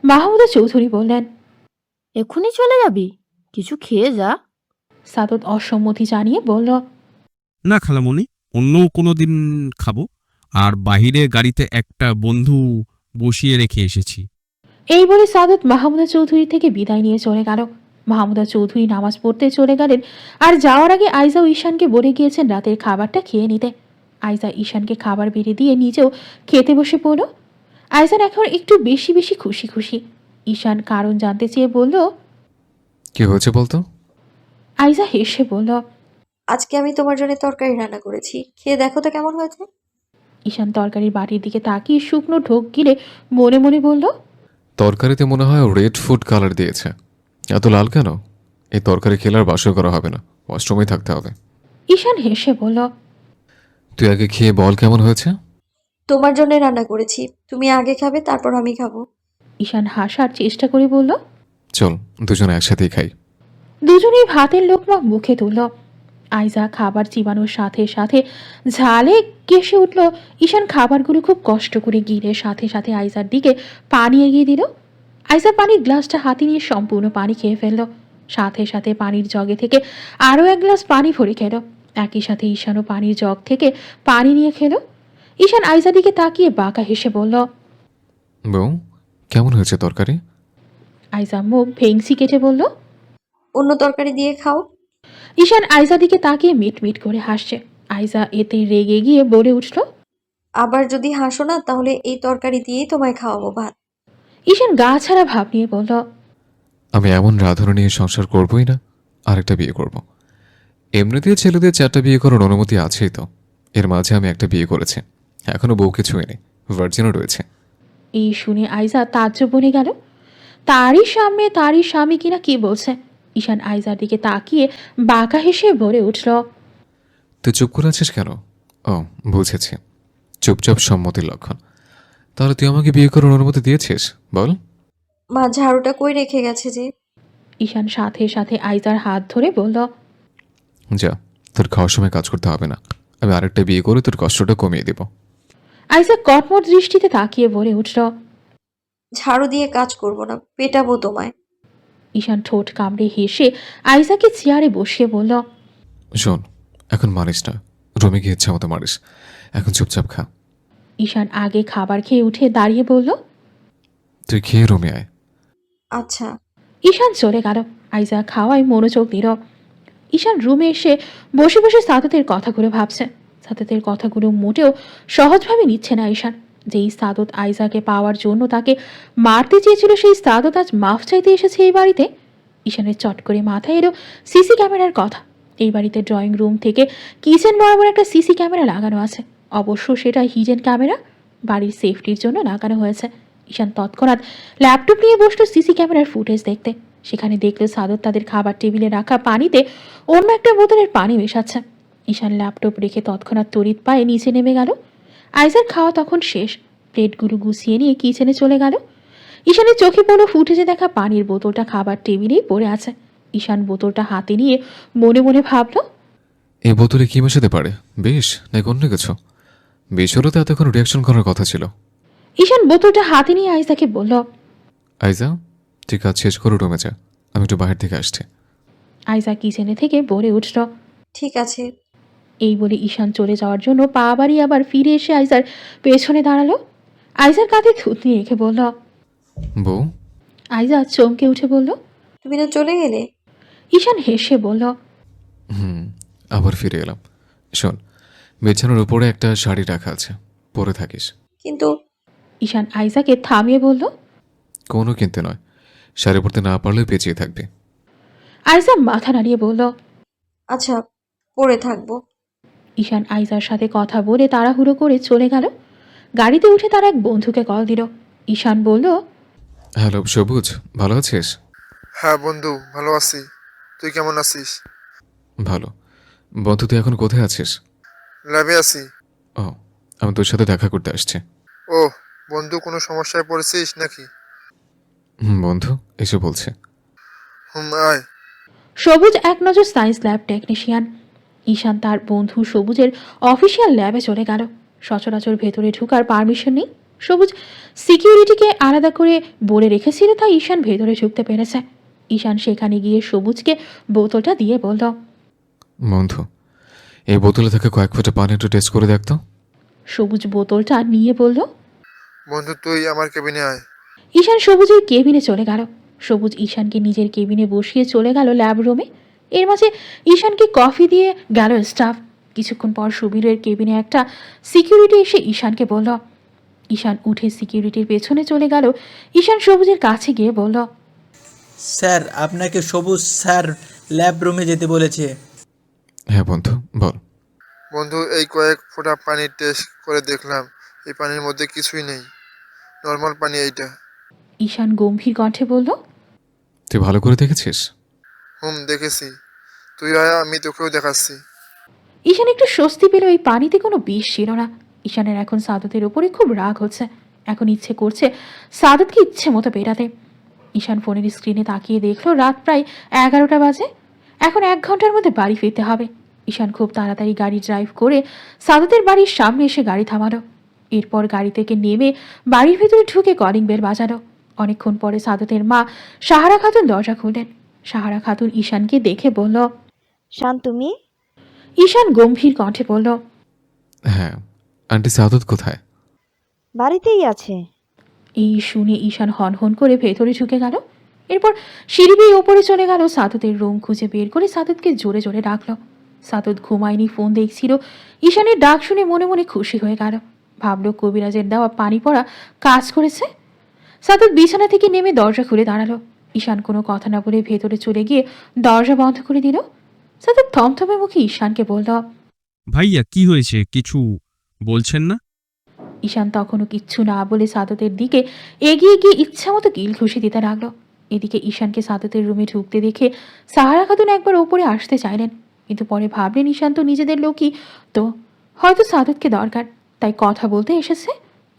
মাহমুদা চৌধুরী বললেন। এক্ষুনি চলে যাবি? কিছু খেয়ে যা। সাদত অসম্মতি জানিয়ে বলল, না খালামণি, অন্য কোনো দিন খাবো। আর বাহিরে গাড়িতে একটা বন্ধু বসিয়ে রেখে এসেছি। এই বলে সাদত মাহমুদা চৌধুরী থেকে বিদায় নিয়ে চলে গেল। মাহমুদা চৌধুরী নামাজ পড়তে চলে গেলেন, আর যাওয়ার আগে আইজা ও ঈশানকে বলে গিয়েছেন রাতের খাবারটা খেয়ে নিতে। আইজা ঈশানকে খাবার বেড়ে দিয়ে নিজেও খেতে বসে পড়ল। আইজান এখন একটু বেশি বেশি খুশি খুশি। ঈশান কারণ জানতে চেয়ে বলল। কি হয়েছে বলতো? আইজা হেসে বলল, আজকে আমি তোমার জন্য তরকারি রান্না করেছি, খেয়ে দেখো তো কেমন হয়েছে। ঈশান তরকারির বাটির দিকে তাকিয়ে শুকনো ঢোক গিলে মনে মনে বলল, তরকারিতে মনে হয় রেড ফুড কালার দিয়েছে। এত লাল কেন? এই তরকারি খেলে আর বাসর করা হবে না, ওয়াশরুমেই থাকতে হবে। ঈশান হেসে বলল, তুই আগে খেয়ে বল কেমন হয়েছে। তোমার জন্য রান্না করেছি, তুমি আগে খাবে, তারপর আমি খাবো। ঈশান হাসার চেষ্টা করে বলল। চল দুজনে একসাথেই খাই। দুজনেই ভাতের লোকমা মুখে তুলল। আইজা খাবার চিবানোর সাথে সাথে ঝালে কেসে উঠল। ঈশান খাবারগুলো খুব কষ্ট করে গিলে সাথে সাথে আইজার দিকে পানি এগিয়ে দিল। আইজা পানির গ্লাসটা হাতে নিয়ে সম্পূর্ণ পানি খেয়ে ফেলল। সাথে সাথে পানির জগে থেকে আরও এক গ্লাস পানি ভরে খেল। একই সাথে ঈশানও পানির জগ থেকে পানি নিয়ে খেল। ঈশান আইজার দিকে তাকিয়ে বাঁকা হেসে বলল, বউ, কেমন হয়েছে তরকারি? আইজা মুখ ভেংসি কেটে বলল। অন্য তরকারি দিয়ে খাও। ঈশান আইজা দিকে তাকিয়ে মিট মিট করে হাসছে। আইজা এতে রেগে গিয়ে বলে উঠল, আবার যদি হাসো না, তাহলে এই তরকারি দিয়েই তোমায় খাওয়াবো ভাত। ঈশান গা ছাড়া ভাব নিয়ে বলল, আমি এমন রাধুনি নিয়ে সংসার করবই না, আরেকটা বিয়ে করব। এমনিতে ছেলেদের 4টা বিয়ে করার অনুমতি আছেই তো। এর মাঝে আমি একটা বিয়ে করেছি, এখনো বউকে ছুঁয়নি, ভার্জিনও রয়েছে। এই শুনে আইজা তাজ্জব বনে গেল। তারই সামনে তারই স্বামী কিনা কি বলছে। ঈশান আইজার দিকে তাকিয়ে বাঁকা হেসে বলে উঠল, তুই চুপ করে আছিস কেন? ও, বুঝেছি, চুপচাপ সম্মতির লক্ষণ। তাহলে তুই আমাকে বিয়ে করার অনুমতি দিয়েছিস বল? মা ঝাড়ুটা কই রেখে গেছে যে? ঈশান সাথে সাথে আইজার হাত ধরে বলল, যা, তোর খাওয়ার সময় কাজ করতে হবে না, আমি আরেকটা বিয়ে করে তোর কষ্টটা কমিয়ে দেব। আইজা কটমট দৃষ্টিতে তাকিয়ে বলে উঠল, ঝাড়ু দিয়ে কাজ করব না, পেটাবো তোমায়। ঈশান ঠোঁট কামড়ে হেসে আইজাকে চেয়ারে বসিয়ে বলল, শোন, এখন মারিস না, রুমে গিয়ে ইচ্ছা মতো মারিস, এখন চুপচাপ খা। ঈশান আগে খাবার খেয়ে উঠে দাঁড়িয়ে বলল, তুই খেয়ে রুমে আয়। আচ্ছা। ঈশান চলে গেল। আইজা খাওয়ায় মনোযোগ দিল। ঈশান রুমে এসে বসে বসে সাদতের কথাগুলো ভাবছে। সাদতের কথাগুলো মোটেও সহজভাবে নিচ্ছে না ঈশান। যেই সাদত আইজাকে পাওয়ার জন্য তাকে মারতে চেয়েছিল, সেই সাদত আজ মাফ চাইতে এসেছে এই বাড়িতে। ঈশানের চট করে মাথায় এলো সিসি ক্যামেরার কথা। এই বাড়িতে ড্রয়িং রুম থেকে কিচেন বরাবর একটা সিসি ক্যামেরা লাগানো আছে। অবশ্য সেটা হিডেন ক্যামেরা, বাড়ির সেফটির জন্য লাগানো হয়েছে। ঈশান তৎক্ষণাৎ ল্যাপটপ নিয়ে বসলো সিসি ক্যামেরার ফুটেজ দেখতে। সেখানে দেখলো সাদত তাদের খাবার টেবিলে রাখা পানিতে অন্য একটা বোতলের পানি মেশাচ্ছে। ঈশান ল্যাপটপ রেখে তৎক্ষণাৎ তড়িৎ পায়ে নিচে নেমে গেল। আইজার খাওয়া তখন শেষ। প্লেটগুলো গুছিয়ে নিয়ে কিচেনে চলে গেল। ঈশানের চোখে পড়লো ফুটেজে দেখা পানির বোতলটা খাবার টেবিলেই পড়ে আছে। ঈশান বোতলটা হাতে নিয়ে মনে মনে ভাবল, এই বোতলে কি মেশাতে পারে? বেশ, নাকি অন্য কিছু? বেশরও তো এতক্ষণ রিয়াকশন করার কথা ছিল। ঈশান বোতলটা হাতে নিয়ে আইজাকে বলল, আইজা, তুই কাজ শেষ করে রুমে যা, আমি একটু বাইরে থেকে আসছি। আইজা কিচেনে থেকে বলে উঠল। ঠিক আছে। এই বলে ঈশান চলে যাওয়ার জন্য পা বাড়িয়ে আবার ফিরে এসে আইজার পেছনে দাঁড়ালো। আইজার কাঁধে থুতনি রেখে বলল, বউ, আইজা চমকে উঠে বলল, তুমি না চলে গেলে? ঈশান হেসে বলল, আবার ফিরে এলাম। শোন, বিছানার উপরে একটা শাড়ি রাখা আছে, পরে থাকিস। কিন্তু ঈশান আইজাকে থামিয়ে বলল, কোনো কিনতে নয়, শাড়ি পরতে না পারলেও পেঁচিয়ে থাকবি। আইজা মাথা নাড়িয়ে বলল, আচ্ছা, পরে থাকবো। ঈশান আইজার সাথে কথা বলে তাড়াহুড়ো করে চলে গেল। গাড়িতে উঠে তার এক বন্ধুকে কল দিল। ঈশান বলল, হ্যালো সবুজ, ভালো আছিস? হ্যাঁ বন্ধু, ভালো আছি। তুই কেমন আছিস? ভালো। বন্ধু, তুই এখন কোথায় আছিস? ল্যাবে আছি। ও, আমি তোর সাথে দেখা করতে আসছি। ও বন্ধু, কোনো সমস্যায় পড়েছিস নাকি? বন্ধু এসে বলছে। আয়। সবুজ এক নজর সায়েন্স ল্যাব টেকনিশিয়ান। ঈশান তার বন্ধু সবুজের অফিসিয়াল ল্যাবে চলে গেল। সচরাচর ভেতরে ঢুকার পারমিশন নেই। সবুজ সিকিউরিটিকে আলাদা করে বলে রেখেছিল, তাই ঈশান ভেতরে ঢুকতে পেরেছে। ঈশান সেখানে গিয়ে সবুজকে বোতলটা দিয়ে বলল, বন্ধু, এই বোতলে থেকে কয়েক ফোঁটা পানি একটু টেস্ট করে দেখতো। সবুজ বোতলটা নিয়ে বলল। বন্ধু তুই আমার কেবিনে আয়। ঈশান সবুজের কেবিনে চলে গেল। সবুজ ঈশানকে নিজের কেবিনে বসিয়ে চলে গেল ল্যাব রুমে। এর মাঝে ঈশানকে কফি দিয়ে গেল স্টাফ। কিছুক্ষণ পর সুবীরের কেবিনে একটা সিকিউরিটি এসে ঈশানকে বলল। ঈশান উঠে সিকিউরিটির পেছনে চলে গেল। ঈশান সবুজের কাছে গিয়ে বলল, স্যার আপনাকে সবুজ স্যার ল্যাব রুমে যেতে বলেছে। হ্যাঁ বন্ধু, বল। বন্ধু এই কয়েক ফোঁটা পানি টেস্ট করে দেখলাম, এই পানির মধ্যে কিছুই নেই, নর্মাল পানি এইটা। ঈশান গম্ভীর কণ্ঠে বলল। তুই ভালো করে দেখেছিস? দেখেছি, তুই আয়, আমি তোকেও দেখাচ্ছি। ঈশান একটু স্বস্তি পেল, এই পানিতে কোনো বিষ ছিল না। ঈশানের এখন সাদতের ওপরে খুব রাগ হচ্ছে। এখন ইচ্ছে করছে সাদতকে ইচ্ছে মতো পেটাতে। ঈশান ফোনের স্ক্রিনে তাকিয়ে দেখলো রাত প্রায় 11টা বাজে। এখন 1 ঘন্টার মধ্যে বাড়ি ফিরতে হবে। ঈশান খুব তাড়াতাড়ি গাড়ি ড্রাইভ করে সাদতের বাড়ির সামনে এসে গাড়ি থামালো। এরপর গাড়ি থেকে নেমে বাড়ির ভিতরে ঢুকে কলিং বেল বাজালো। অনেকক্ষণ পরে সাদতের মা সাহারা খাতুন দরজা খুললেন। সাহারা খাতুন ঈশানকে দেখে বলল। শান তুমি? ঈশান গম্ভীর কণ্ঠে বলল, হ্যাঁ, আন্টি সাদত কোথায়? বাড়িতেই আছে। এই শুনে ঈশান হনহন করে ভেতরে ঢুকে গেল। এরপর সিঁড়ি বেয়ে ওপরে চলে গেল। সাদতের রুম খুঁজে বের করে সাদতকে জোরে জোরে ডাকলো। সাদত ঘুমায়নি, ফোন দেখছিল। ঈশানের ডাক শুনে মনে মনে খুশি হয়ে গেল। ভাবলো কবিরাজের দেওয়া পানি পড়া কাজ করেছে। সাদত বিছানা থেকে নেমে দরজা খুলে দাঁড়ালো। ঈশান কোনো কথা না বলে ভেতরে চলে গিয়ে দরজা বন্ধ করে দিল। সাদত থমথমে মুখে ঈশানকে বলল। ভাইয়া কি হয়েছে, কিছু বলছেন না? ঈশান তখনও কিচ্ছু না বলে সাদতের দিকে এগিয়ে গিয়ে ইচ্ছা মতো কিল ঘুষি দিতে লাগলো। এদিকে ঈশানকে সাদতের রুমে ঢুকতে দেখে সাহারা খাতুন একবার ওপরে আসতে চাইলেন, কিন্তু পরে ভাবলেন ঈশান তো নিজেদের লোকই, তো হয়তো সাদতকে দরকার, তাই কথা বলতে এসেছে।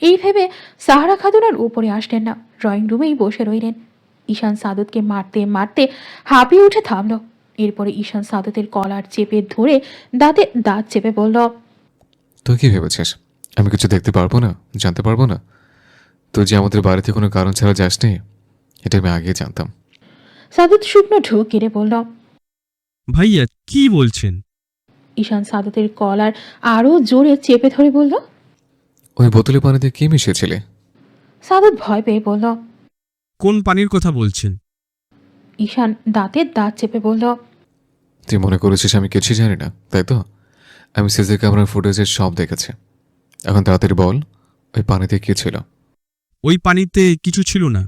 এই ভেবে সাহারা খাতুন আর উপরে আসলেন না, ড্রয়িং রুমেই বসে রইলেন। ঈশান সাদতকে মারতে মারতে হাঁপিয়ে উঠে থামলো। এরপরে ঈশান সাদতের কলার চেপে ধরে দাঁতে দাঁত চেপে বলল। তুই কি ভেবেছিস আমি কিছু দেখতে পারবো না, জানতে পারবো না? তুই যে আমাদের বাড়িতে কোনো কারণ ছাড়া যাসনি, এটা আমি আগে জানতাম। সাদত শুকনো ঢোক গেড়ে বলল। ভাইয়া কি বলছেন? ঈশান সাদতের কলার আরো জোরে চেপে ধরে বলল। ওই বোতলে পানিতে কি মিশিয়েছিলে? সাদত ভয় পেয়ে বলল। কোন পানির কথা বলছেন? ঈশান দাঁতের দাঁত চেপে বলল। তুই মনে করেছিস আমি কিছুই জানি না, তাই তো? আমি সিসি ক্যামেরার ফুটেজের সব দেখেছি। এখন তাড়াতাড়ি বল, ওই পানিতে কি ছিল? ওই পানিতে কিছু ছিল না।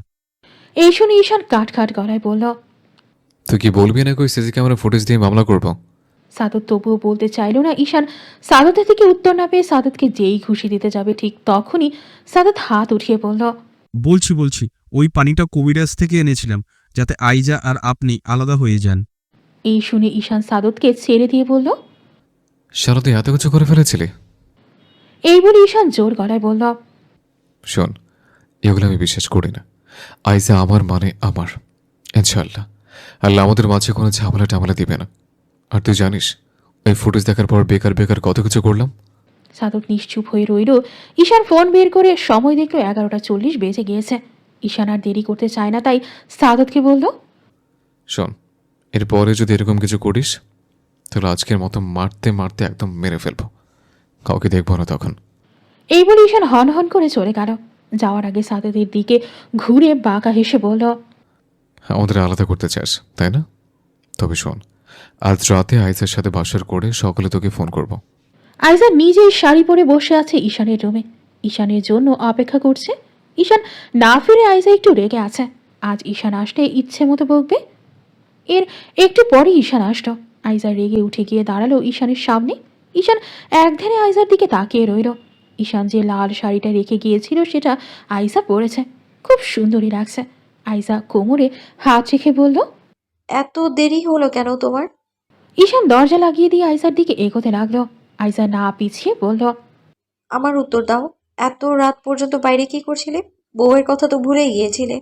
এই শুনে ঈশান কাট কাট গলায় বলল। তুই কি বলবি না ওই সিসি ক্যামেরা ফুটেজ দিয়ে মামলা করবো? সাদত তবুও বলতে চাইল না। ঈশান সাদতের থেকে উত্তর না পেয়ে সাদতকে যেই ঘুষি দিতে যাবে ঠিক তখনই সাদত হাত উঠিয়ে বলল। বলছি ওই পানিটা কবিরাজ থেকে এনেছিলাম, যাতে আইজা আর আপনি আলাদা হয়ে যান। এই শুনে ঈশান সাদতকে ছেড়ে দিয়ে বলল। সারা তুই এত কিছু করে ফেলেছিলি? এই বলে ঈশান জোর গলায় বলল। শোন, এগুলো আমি বিশ্বাস করি না। আইজা আমার মানে আমার, ইনশাআল্লাহ আল্লাহ আমাদের মাঝে কোনো ঝামেলা টামেলা দিবে না। আর তুই জানিস ওই ফুটেজ দেখার পর বেকার বেকার কত কিছু করলাম। সাদত নিশ্চুপ হয়ে রইল। ঈশান ফোন বের করে সময় দেখলো 11:40 বেজে গিয়েছে। ঈশান আর দেরি করতে চায় না, তাই সাদতকে বলল। শোন, এরপরে যদি এরকম কিছু করিস তাহলে আজকের মতো মারতে মারতে একদম মেরে ফেলবো, কাউকে দেখবো না তখন। এই বলে ঈশান হন হন করে চলে গেল। যাওয়ার আগে সাদতের দিকে ঘুরে বাঁকা হেসে বলল। আমাদের আলাদা করতে চাস তাই না? তবে শোন, আজ রাতে আইসার সাথে বাসার করে সকালে তোকে ফোন করব। আইজা নিজেই শাড়ি পরে বসে আছে ঈশানের রুমে, ঈশানের জন্য অপেক্ষা করছে। ঈশান না ফিরে আইজা একটু রেগে আছে। আজ ঈশান আসলে ইচ্ছে মতো বকবে। এর একটু পরে ঈশান আসলো। আইজা রেগে উঠে গিয়ে দাঁড়ালো ঈশানের সামনে। ঈশান একধারে আইজার দিকে তাকিয়ে রইল। ঈশান যে লাল শাড়িটা রেখে গিয়েছিল সেটা আইজা পরেছে, খুব সুন্দরী লাগছে। আইজা কোমরে হাত রেখে বলল। এত দেরি হলো কেন তোমার? ঈশান দরজা লাগিয়ে দিয়ে আইজার দিকে এগোতে লাগলো। আইজা না পিছিয়ে বলল। আমার উত্তর দাও, এত রাত পর্যন্ত বাইরে কি করছিলে? বউয়ের কথা তো ভুলেই গিয়েছিলে।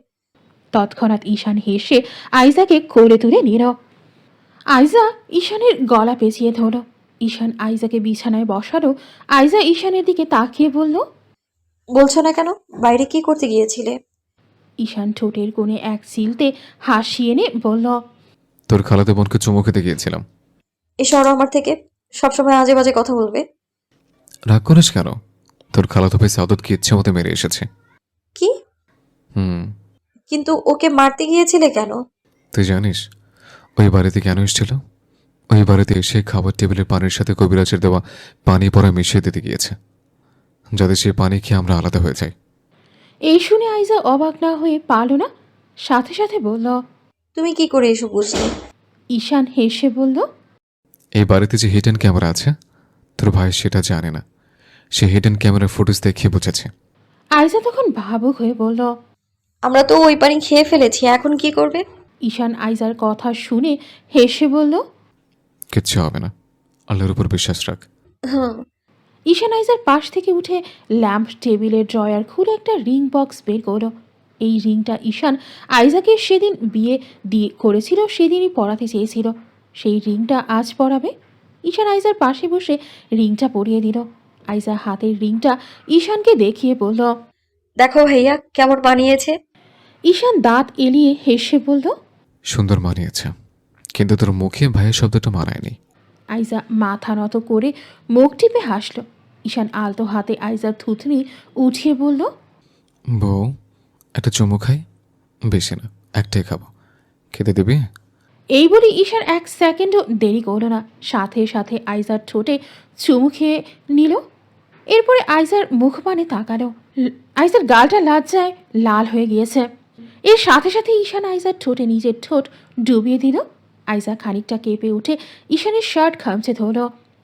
তৎক্ষণাৎ ঈশান হেসে আইজাকে কোলে তুলে নিল। আইজা ঈশানের গলা পেঁচিয়ে ধরল। ঈশান আইজাকে বিছানায় বসালো। আইজা ঈশানের দিকে তাকিয়ে বলল। বলছো না কেন? বাইরে কি করতে গিয়েছিলে? ঈশান ঠোঁটের কোণে এক চিলতে হাসি এনে বলল, তোর খালাতো বোনকে চুমু খেতে গিয়েছিলাম। এ সরো আমার থেকে। সবসময় আজে বাজে কথা বলবে। রাগ করিস কেন? তোর খালাতো ভাই সাদতকে ইচ্ছে মতো মেরে এসেছে। কি? হুম। কিন্তু ওকে মারতে গিয়েছিলে কেন? তুই জানিস ওই বাড়িতে কেন এসেছিল? ওই বাড়িতে এসে খাবার টেবিলের পানির সাথে কবিরাজের দেওয়া পানি পড়া মিশিয়ে দিতে গিয়েছে, যাতে সেই পানি খেয়ে আমরা আলাদা হয়ে যাই। এই শুনে আইজা অবাক না হয়ে পারল না, সাথে সাথে বলল। তুমি কি করে এসব বুঝলে? ঈশান হেসে বলল, এই বাড়িতে যে হিডেন ক্যামেরা আছে তোর ভাই সেটা জানে না। সে হিডেন ক্যামেরার ফুটেজ দেখে বুঝেছে। আইজা তখন ভাবুক হয়ে বলল। আমরা তো ওই পানি খেয়ে ফেলেছি, এখন কি করবে? ঈশান আইজার কথা শুনে হেসে বলল। কিচ্ছু হবে না, আল্লাহর উপর বিশ্বাস রাখ। হুম। ঈশান আইজার পাশ থেকে উঠে ল্যাম্প টেবিলের ড্রয়ার খুলে একটা রিং বক্স বের করল। এই রিংটা ঈশান আইজাকে সেদিন বিয়ে দিয়ে করেছিল, সেদিনই পরাতে চেয়েছিল। সেই রিংটা আজ পরাবে। ঈশান আইজার পাশে বসে রিংটা পরিয়ে দিল। আইজা হাতের রিংটা ঈশানকে দেখিয়ে বলল। দেখো ভাইয়া কেমন বানিয়েছে। ঈশান দাঁত এলিয়ে হেসে বলল। সুন্দর মানিয়েছে, কিন্তু তোর মুখে ভাইয়ের শব্দটা মানায়নি। আইজা মাথা নত করে মুখ টিপে হাসল। ঈশান আলতো হাতে আইজার থুতনি উঠিয়ে বলল। বউ, একটা চুমু খাই? বেশি না, একটাই খাবো, খেতে দিবি? এই বলে ঈশান এক সেকেন্ডও দেরি করল না, সাথে সাথে আইজার ঠোঁটে চুমু খেয়ে নিল। এরপরে আইজার মুখপানে তাকালো। আইজার গালটা লজ্জায় লাল হয়ে গিয়েছে। এর সাথে সাথে ঈশান আইজার ঠোঁটে নিজের ঠোঁট ডুবিয়ে দিল। আইজা খানিকটা কেঁপে উঠে ঈশানের শার্ট খামচে ধরল।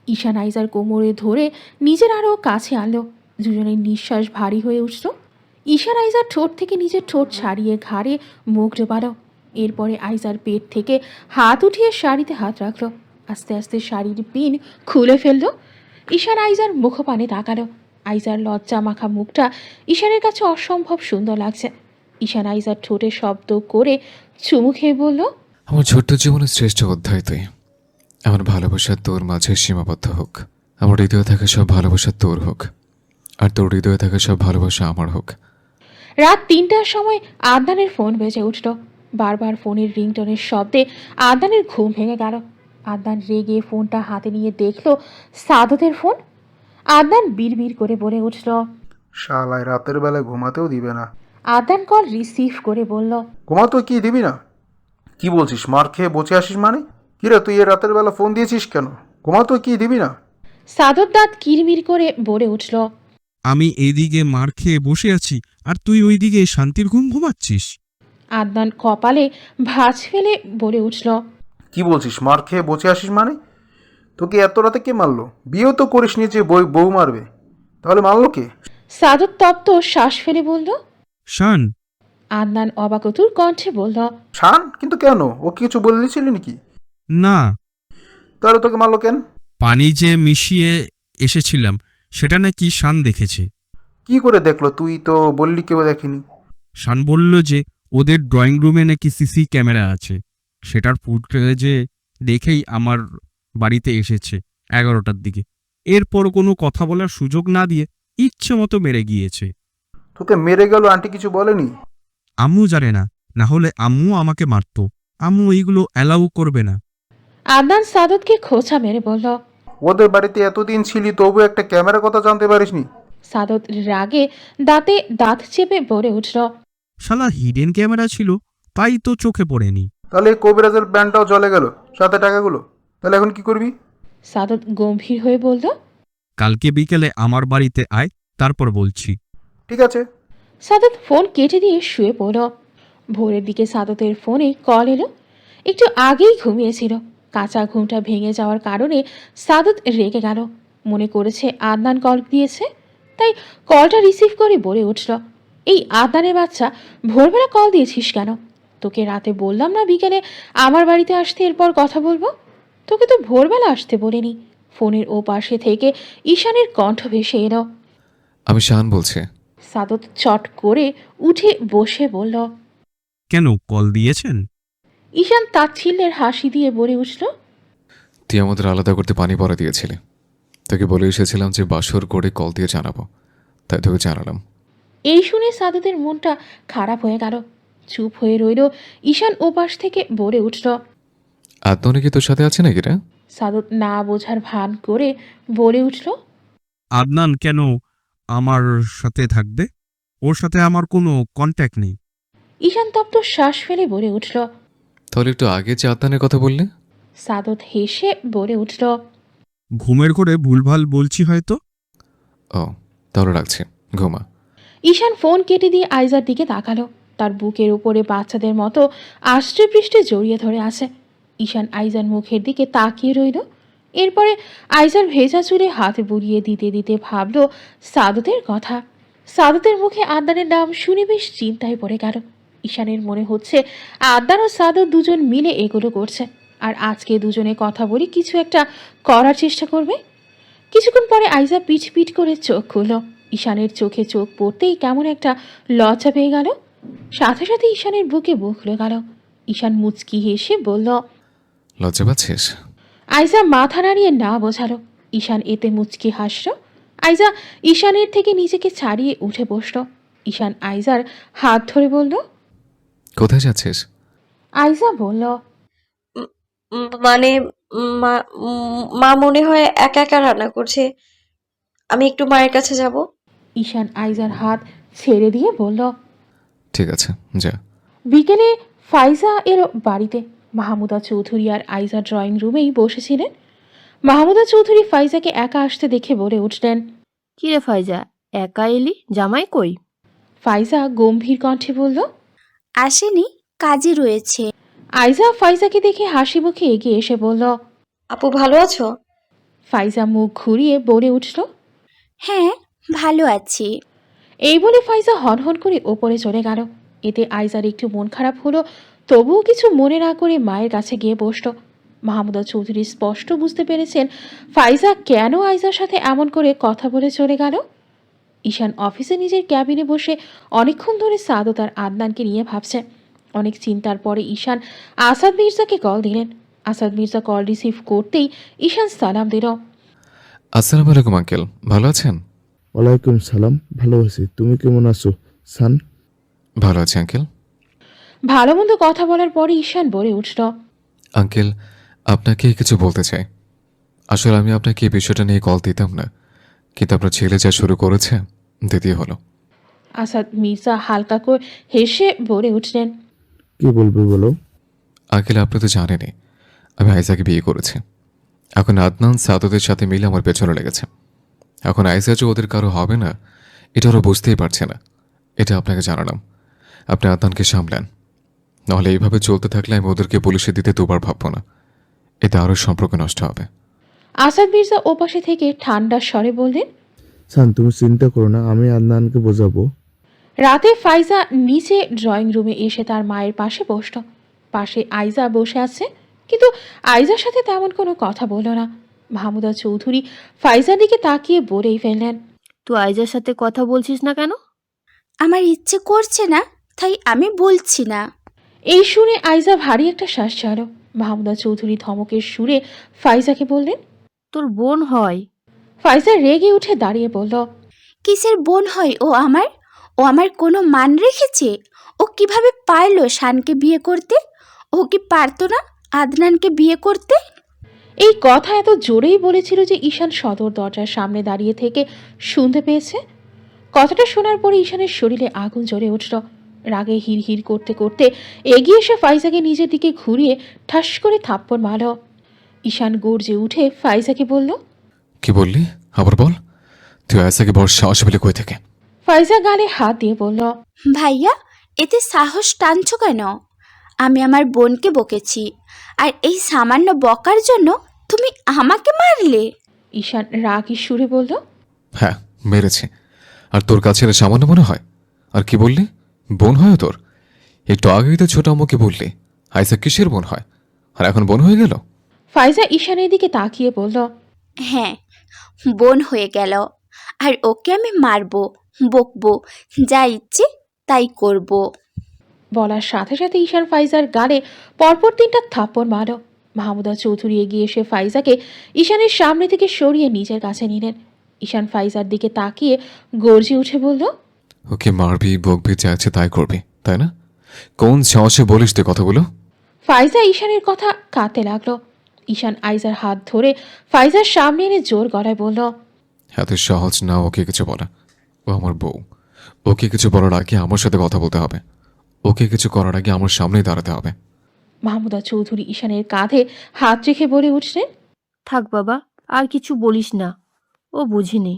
ঈশান আইজার কোমরে ধরে নিজের আরও কাছে আনলো। দুজনের নিঃশ্বাস ভারী হয়ে উঠল। ঈশান আইজার ঠোঁট থেকে নিজের ঠোঁট ছাড়িয়ে ঘাড়ে মুখ ডোবালো। এরপরে আইজার পেট থেকে হাত উঠিয়ে শাড়িতে হাত রাখলো। আস্তে আস্তে শাড়ির পিন খুলে ফেললো। ঈশান আইজার মুখপানে তাকালো। আইজার লজ্জা মাখা মুখটা ঈশানের কাছে অসম্ভব সুন্দর লাগছে। ঈশান আইজার ঠোঁটে শব্দ করে চুমু খেয়ে বলল। আমার ছোট্ট জীবনের শ্রেষ্ঠ অধ্যায় তুই। আমার ভালোবাসা তোর মাঝে সীমাবদ্ধ হোক, আমার হৃদয়ে থাকা সব ভালোবাসা তোর হোক, আর তোর হৃদয়ে থাকা সব ভালোবাসা আমার হোক। রাত 3টার সময় আদনানের ফোন বেজে উঠল। বারবার ফোনের রিংটোনের শব্দে আদনানের ঘুম ভেঙে গেল। আদনান রেগে ফোনটা হাতে নিয়ে দেখল সাদতের ফোন। আদনান বিড়বিড় করে বলে উঠল। শালায় রাতের বেলায় ঘুমাতেও দিবে না। আদনান কল রিসিভ করে বলল। ঘুমাতেও কি দিবি না? কি বলছিস, মার খেয়ে বসে আসিস মানে? কিরে তুই এ রাতের বেলা ফোন দিয়েছিস কেন? ঘুমাতেও কি দিবি না? সাদত দাঁত কিরমির করে বলে উঠল। আমি এইদিকে মার খেয়ে বসে আছি আর তুই ওইদিকে শান্তির ঘুম ঘুমাচ্ছিস। আদনান কপালে ভাঁজ ফেলে বলে উঠল। কি বলছিস, মার খেয়ে বসে আসিস মানে? তোকে এত রাতে কে মারলো? বিয়েও তো করিসনি যে বউ মারবে, তাহলে মারলো কে? সাদত তপ্ত শ্বাস ফেলে বলল। শান, আদনান অবাকতুর কণ্ঠে বলল। শান? কিন্তু কেন, ও কিছু বলে দিয়েছিলি নাকি? না, তাহলে তোকে মারলো কেন? পানি যে মিশিয়ে এসেছিলাম সেটা নাকি শান দেখেছে। কি করে দেখলো? তুই তো বললি কেউ দেখেনি। শান বলল যে ওদের ড্রয়িং রুমে নাকি সিসি ক্যামেরা আছে, সেটার ফুটেজে দেখেই আমার বাড়িতে এসেছে 11টার দিকে। এরপর কোনো কথা বলার সুযোগ না দিয়ে ইচ্ছে মতো মেরে গিয়েছে। তোকে মেরে গেল, আন্টি কিছু বলেনি? আম্মু জানে না, না হলে আম্মু আমাকে মারতো। আম্মু এইগুলো অ্যালাউ করবে না। আদনান সাদতকে খোঁচা মেরে বলল। ওদের বাড়িতে এতদিন ছিলি তবু একটা ক্যামেরার কথা জানতে পারিসনি? সাদত রাগে দাঁতে দাঁত চেপে বলে উঠল। শালা হিডেন ক্যামেরা ছিল, তাই তো চোখে পড়েনি। তাহলে এই কবিরাজের ব্যান্ডটাও জ্বলে গেল, সাথে টাকাগুলো। তাহলে এখন কি করবি? সাদত গম্ভীর হয়ে বলল। কালকে বিকেলে আমার বাড়িতে আয়, তারপর বলছি। ঠিক আছে। সাদত ফোন কেটে দিয়ে শুয়ে পড়ল। ভোরের দিকে সাদতের ফোনে কল এলো। একটু আগেই ঘুমিয়েছিল। কাঁচা ঘুমটা ভেঙে যাওয়ার কারণে সাদত রেগে গেল। মনে করেছে আদনান কল দিয়েছে, তাই কলটা রিসিভ করে বলে উঠল। এই আদনানের বাচ্চা, ভোরবেলা কল দিয়েছিস কেন? তোকে রাতে বললাম না বিকেলে আমার বাড়িতে আসতে, এরপর কথা বলবো? তোকে তো ভোরবেলা আসতে বলিনি। ফোনের ও পাশে থেকে ঈশানের কণ্ঠ ভেসে এলো। আমি শান বলছি। সাদত চট করে উঠে বসে বলল। কেন কল দিয়েছেন? ঈশান তাচ্ছিল্যের হাসি দিয়ে বলে উঠল। তুই আমাদের আলাদা করতে পানি পড়া দিয়েছিলি। তোকে বলে এসেছিলাম যে বাসর করে কল দিয়ে জানাবো, তাই তোকে জানালাম। এই শুনে সাদতের মনটা খারাপ হয়ে গেল। চুপ হয়ে রইল। ঈশান ওপাশ থেকে বলে উঠল। আদনানে কি তোর সাথে আছে নাকি রে? সাদত না বোঝার ভান করে বলে উঠল। আদনান কেন আমার সাথে থাকবে? ওর সাথে আমার কোনো কন্ট্যাক্ট নেই। ঈশান তপ্ত শ্বাস ফেলে বলে উঠল। তাহলে একটু আগে যে আদনানের কথা বললে? সাদত হেসে বলে উঠল। ঘুমের ঘরে ভুলভাল বলছি হয়তো। ও, তাহলে রাখছি, ঘুমা। ঈশান ফোন কেটে দিয়ে আইজার দিকে তাকালো। তার বুকের উপরে বাচ্চাদের মতো আষ্টে পৃষ্ঠে জড়িয়ে ধরে আছে। ঈশান আইজার মুখের দিকে তাকিয়ে রইল। এরপরে আইজার ভেজা চুলে হাত বুলিয়ে দিতে দিতে ভাবল সাদতের কথা। সাদতের মুখে আদনানের নাম শুনে বেশ চিন্তায় পড়ে গেল। ঈশানের মনে হচ্ছে আদনান ও সাদত দুজন মিলে এগুলো করছে, আর আজকে দুজনে কথা বলে কিছু একটা করার চেষ্টা করবে। কিছুক্ষণ পরে আইজা পিট পিট করে চোখ খুলল। ঈশানের চোখে চোখ পড়তেই কেমন একটা লজ্জা পেয়ে গেল। সাথে সাথে ঈশানের বুকে বুক খুলে গেল। ঈশান মুচকি হেসে বলল। লজ্জা পাচ্ছিস? আইজা মাথা নাড়িয়ে না বোঝালো। ঈশান এতে মুচকি হাসল। আইজা ঈশানের থেকে নিজেকে ছাড়িয়ে উঠে বসল। ঈশান আইজার হাত ধরে বলল। কোথায় যাচ্ছিস? আইজা বলল। মানে মা মা মনে হয় একা একা রান্না করছে, আমি একটু মায়ের কাছে যাব। ঈশান আইজার হাত ছেড়ে দিয়ে বলল। ঠিক আছে, যা। বিকেলে ফাইজা এর বাড়িতে। মাহমুদা চৌধুরী আর আইজা ড্রয়িং রুমেই বসেছিলেন। মাহমুদা চৌধুরী ফাইজাকে একা আসতে দেখে বলে উঠলেন। কিরে ফাইজা, একা এলি? জামাই কই? ফাইজা গম্ভীর কণ্ঠে বলল। আসেনি, কাজে রয়েছে। আইজা ফাইজাকে দেখে হাসি মুখে এগিয়ে এসে বলল। আপু ভালো আছো? ফাইজা মুখ ঘুরিয়ে বলে উঠল। হ্যাঁ, ভালো আছি। এই বলে ফাইজা হনহন করে ওপরে চলে গেল। এতে আইজার একটু মন খারাপ হলো, তবুও কিছু মনে না করে মায়ের কাছে গিয়ে বসল। মাহমুদা চৌধুরী স্পষ্ট বুঝতে পেরেছেন ফাইজা কেন আইজার সাথে এমন করে কথা বলে চলে গেল। ঈশান অফিসে নিজের ক্যাবিনে বসে অনেকক্ষণ ধরে সাদত আর আদনানকে নিয়ে ভাবছে। অনেক চিন্তার পরে ঈশান আসাদ মির্জাকে কল দিলেন। আসাদ মির্জা কল রিসিভ করতেই ঈশান সালাম দিল। আসসালামু আলাইকুম আঙ্কেল, ভালো আছেন? ওয়ালাইকুম সালাম, ভালো আছি। তুমি কেমন আছো সান? ভালো আছি আঙ্কেল। ভালো মন্দ কথা বলার পরে ঈশান বলে উঠল। আঙ্কেল, আপনাকে কিছু বলতে চাই। আসলে আমি আপনাকে এই বিষয়টা নিয়ে কল দিতাম না, কিন্তু আপনার ছেলে যা শুরু করেছে দিতেই হলো। আসাদ মির্জা হালকা করে হেসে বলে উঠলেন। কি বলবে বলো? আঙ্কেল, আপনি তো জানেনই আমি আইজাকে বিয়ে করেছি। এখন আদনান সাদতের সাথে মিলে আমার পেছনে লেগেছে। এখন আইজা যে ওদের কারো হবে না এটা ওরা বুঝতেই পারছে না। এটা আপনাকে জানালাম, আপনি আদনানকে সামলান। নাহলে এইভাবে চলতে থাকলে আমি ওদেরকে পুলিশে দিতে দুবার ভাববো না। এতে আরও সম্পর্ক নষ্ট হবে। আসাদ মির্জা ওপাশে থেকে ঠান্ডা স্বরে বললেন। সান, তুমি চিন্তা করো না, আমি আদনানকে বোঝাবো। রাতে ফাইজা নিচে ড্রয়িং রুমে এসে তার মায়ের পাশে বসল। পাশে আইজা বসে আছে, কিন্তু আইজার সাথে তেমন কোনো কথা বলল না। মাহমুদা চৌধুরী ফাইজার দিকে তাকিয়ে বলেই ফেললেন। তুই আইজার সাথে কথা বলছিস না কেন? আমার ইচ্ছে করছে না, তাই আমি বলছি না। এই শুনে আইজা ভারী একটা শ্বাস ছাড়ল। মাহমুদা চৌধুরী ধমকের সুরে ফাইজাকে বললেন। তোর বোন হয়। ফাইজা রেগে উঠে দাঁড়িয়ে বলল। কিসের বোন হয় ও আমার? ও আমার কোনো মান রেখেছে? ও কিভাবে পারলো শানকে বিয়ে করতে? ও কি পারতো না আদনানকে বিয়ে করতে? এই কথা এত জোরেই বলেছিল যে ঈশান সদর দরজার সামনে দাঁড়িয়ে থেকে শুনতে পেয়েছে। কথাটা শোনার পরে ঈশানের শরীরে আগুন জ্বলে উঠল। রাগে হির হির করতে করতে এগিয়ে এসে ফাইজাকে নিজের দিকে ঘুরিয়ে ঠাস করে থাপ্পড় মারল। ঈশান গর্জে উঠে ফাইজাকে বলল। কি বললি? আবার বল। তুই আইজাকে বড় সাহস পেলে কই থেকে? ফাইজা গালে হাত দিয়ে বলল। ভাইয়া, এতে সাহস টানছো কেন? আমি আমার বোনকে বকেছি, আর এই সামান্য বকার জন্য তুমি আমাকে মারলে? ঈশান রাগী সুরে বলল। হ্যাঁ, মেরেছি। আর তোর কাছে এটা সামান্য মনে হয়? আর কি বললি? বোন হয় তোর? একটু আগেই তো ছোট আম্মুকে বললি আইজা কিসের বোন হয়, আর এখন বোন হয়ে গেল? ফাইজা ঈশানের দিকে তাকিয়ে বলল। হ্যাঁ, বোন হয়ে গেল। আর ওকে আমি মারবো, বকবো, যা ইচ্ছে তাই করব। বলার সাথে সাথে ঈশান ফাইজার গালে পরপর 3টা থাপ্পড় মারল। মাহমুদা চৌধুরী এগিয়ে এসে ফাইজাকে ঈশানের সামনে থেকে সরিয়ে নিজের কাছে নিলেন। ঈশান ফাইজার দিকে তাকিয়ে গর্জে উঠে বলল। ওকে মারবি বকবি যা ইচ্ছে তাই করবি তাই না? কোন সাহসে বলিস তুই কথাগুলো? ফাইজা ঈশানের কথা কাঁদতে লাগলো। ঈশান আইজার হাত ধরে ফাইজার সামনে এনে জোর গলায় বলল, এত সহজ না ওকে কিছু বলা। ও আমার বউ। ওকে কিছু বলার আগে আমার সাথে কথা বলতে হবে। ওকে কিছু করার আগে আমার সামনেই দাঁড়াতে হবে। মাহমুদা চৌধুরী ঈশানের কাঁধে হাত রেখে বলে উঠলেন। থাক বাবা, আর কিছু বলিস না, ও বুঝিনি।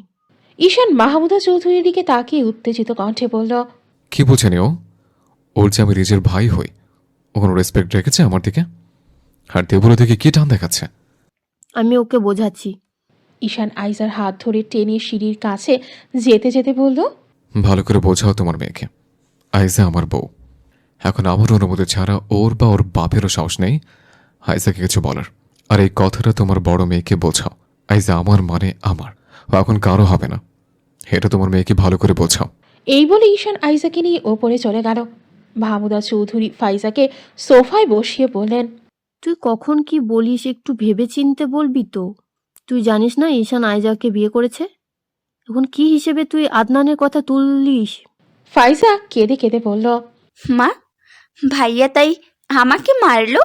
ঈশান মাহমুদা চৌধুরীর দিকে তাকিয়ে উত্তেজিত কণ্ঠে বলল, কি বুঝেনি ও? ওর যে আমি নিজের ভাই হই, ও কোনো রেসপেক্ট রেখেছে আমার দিকে? আর দেবুলো দিকে কি টান দেখাচ্ছে? আমি ওকে বোঝাচ্ছি। ঈশান আইজার হাত ধরে টেনে সিঁড়ির কাছে যেতে যেতে বলল, ভালো করে বোঝাও তোমার মেয়েকে। আইজা আমার বউ। এখন আমার অনুমতি ছাড়া ওর বা ওর বাপেরও সাহস নেই আইজাকে কিছু বলার। আর এই কথাটা তোমার বড় মেয়েকে বোঝাও। আইজা আমার মানে আমার, ও এখন কারো হবে না। এটা তোমার মেয়েকে ভালো করে বোঝাও। এই বলে ঈশান আইজাকে নিয়ে ওপরে চলে গেল। মাহমুদা চৌধুরী ফাইজাকে সোফায় বসিয়ে বললেন, তুই কখন কি বলিস একটু ভেবে চিনতে বলবি তো। তুই জানিস না ঈশান আইজাকে বিয়ে করেছে? এখন কি হিসেবে তুই আদনানের কথা তুললিস? ফাইজা কেঁদে কেঁদে বলল, মা, ভাইয়া তাই আমাকে মারলো?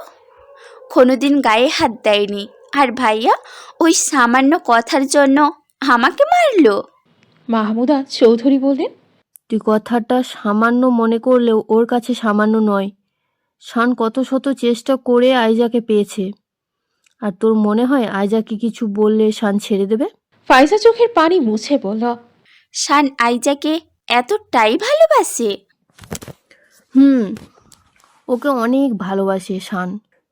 কোনোদিন গায়ে হাত দেয়নি, আর ভাইয়া ওই সামান্য কথার জন্য আমাকে মারলো? মাহমুদা চৌধুরী বললেন, তুই কথাটা সামান্য মনে করলেও ওর কাছে সামান্য নয়। শান কত শত চেষ্টা করে আইজাকে পেয়েছে, আর তোর মনে হয় আইজাকে কিছু বললে শান ছেড়ে দেবে? ফাইজা চোখের পানি মুছে বলল, শান আইজাকে এতটাই ভালোবাসে? ওকে অনেক ভালোবাসে শান।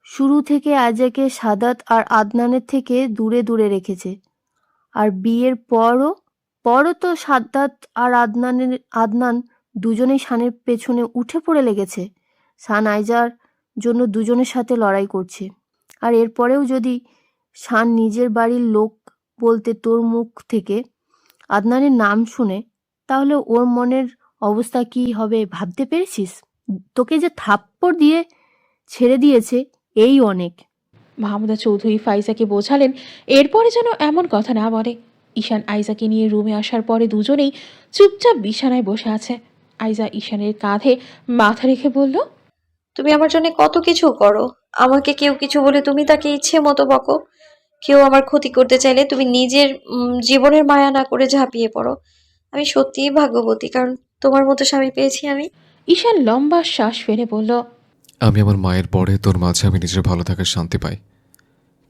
শুরু থেকে আইজাকে সাদাত আর আদনানের থেকে দূরে দূরে রেখেছে। আর বিয়ের পরও তো সাদাত আর আদনান দুজনেই শানের পেছনে উঠে পড়ে লেগেছে। শান আইজার জন্য দুজনের সাথে লড়াই করছে। আর এরপরেও যদি শান নিজের বাড়ির লোক বলতে তোর মুখ থেকে আদনানের নাম শুনে, তাহলে ওর মনের অবস্থা কি হবে ভাবতে পেরেছিস? তোকে যে থাপ্পড় দিয়ে ছেড়ে দিয়েছে এই অনেক। মাহমুদা চৌধুরী ফাইজাকে বোঝালেন এরপরে যেন এমন কথা না বলে। ঈশান আইজাকে নিয়ে রুমে আসার পরে দুজনেই চুপচাপ বিছানায় বসে আছে। আইজা ঈশানের কাঁধে মাথা রেখে বলল, তুমি আমার জন্য কত কিছু করো। আমাকে কেউ কিছু বলে তুমি তাকে ইচ্ছে মতো বকো। কেউ আমার ক্ষতি করতে চাইলে তুমি নিজের জীবনের মায়া না করে ঝাঁপিয়ে পড়ো। আমি সত্যিই ভাগ্যবতী, কারণ তোমার মতো স্বামী পেয়েছি আমি। ঈশান লম্বা শ্বাস ফেলে বলল, আমি আমার মায়ের পরে তোর মাঝে আমি নিজের ভালো থাকার শান্তি পাই।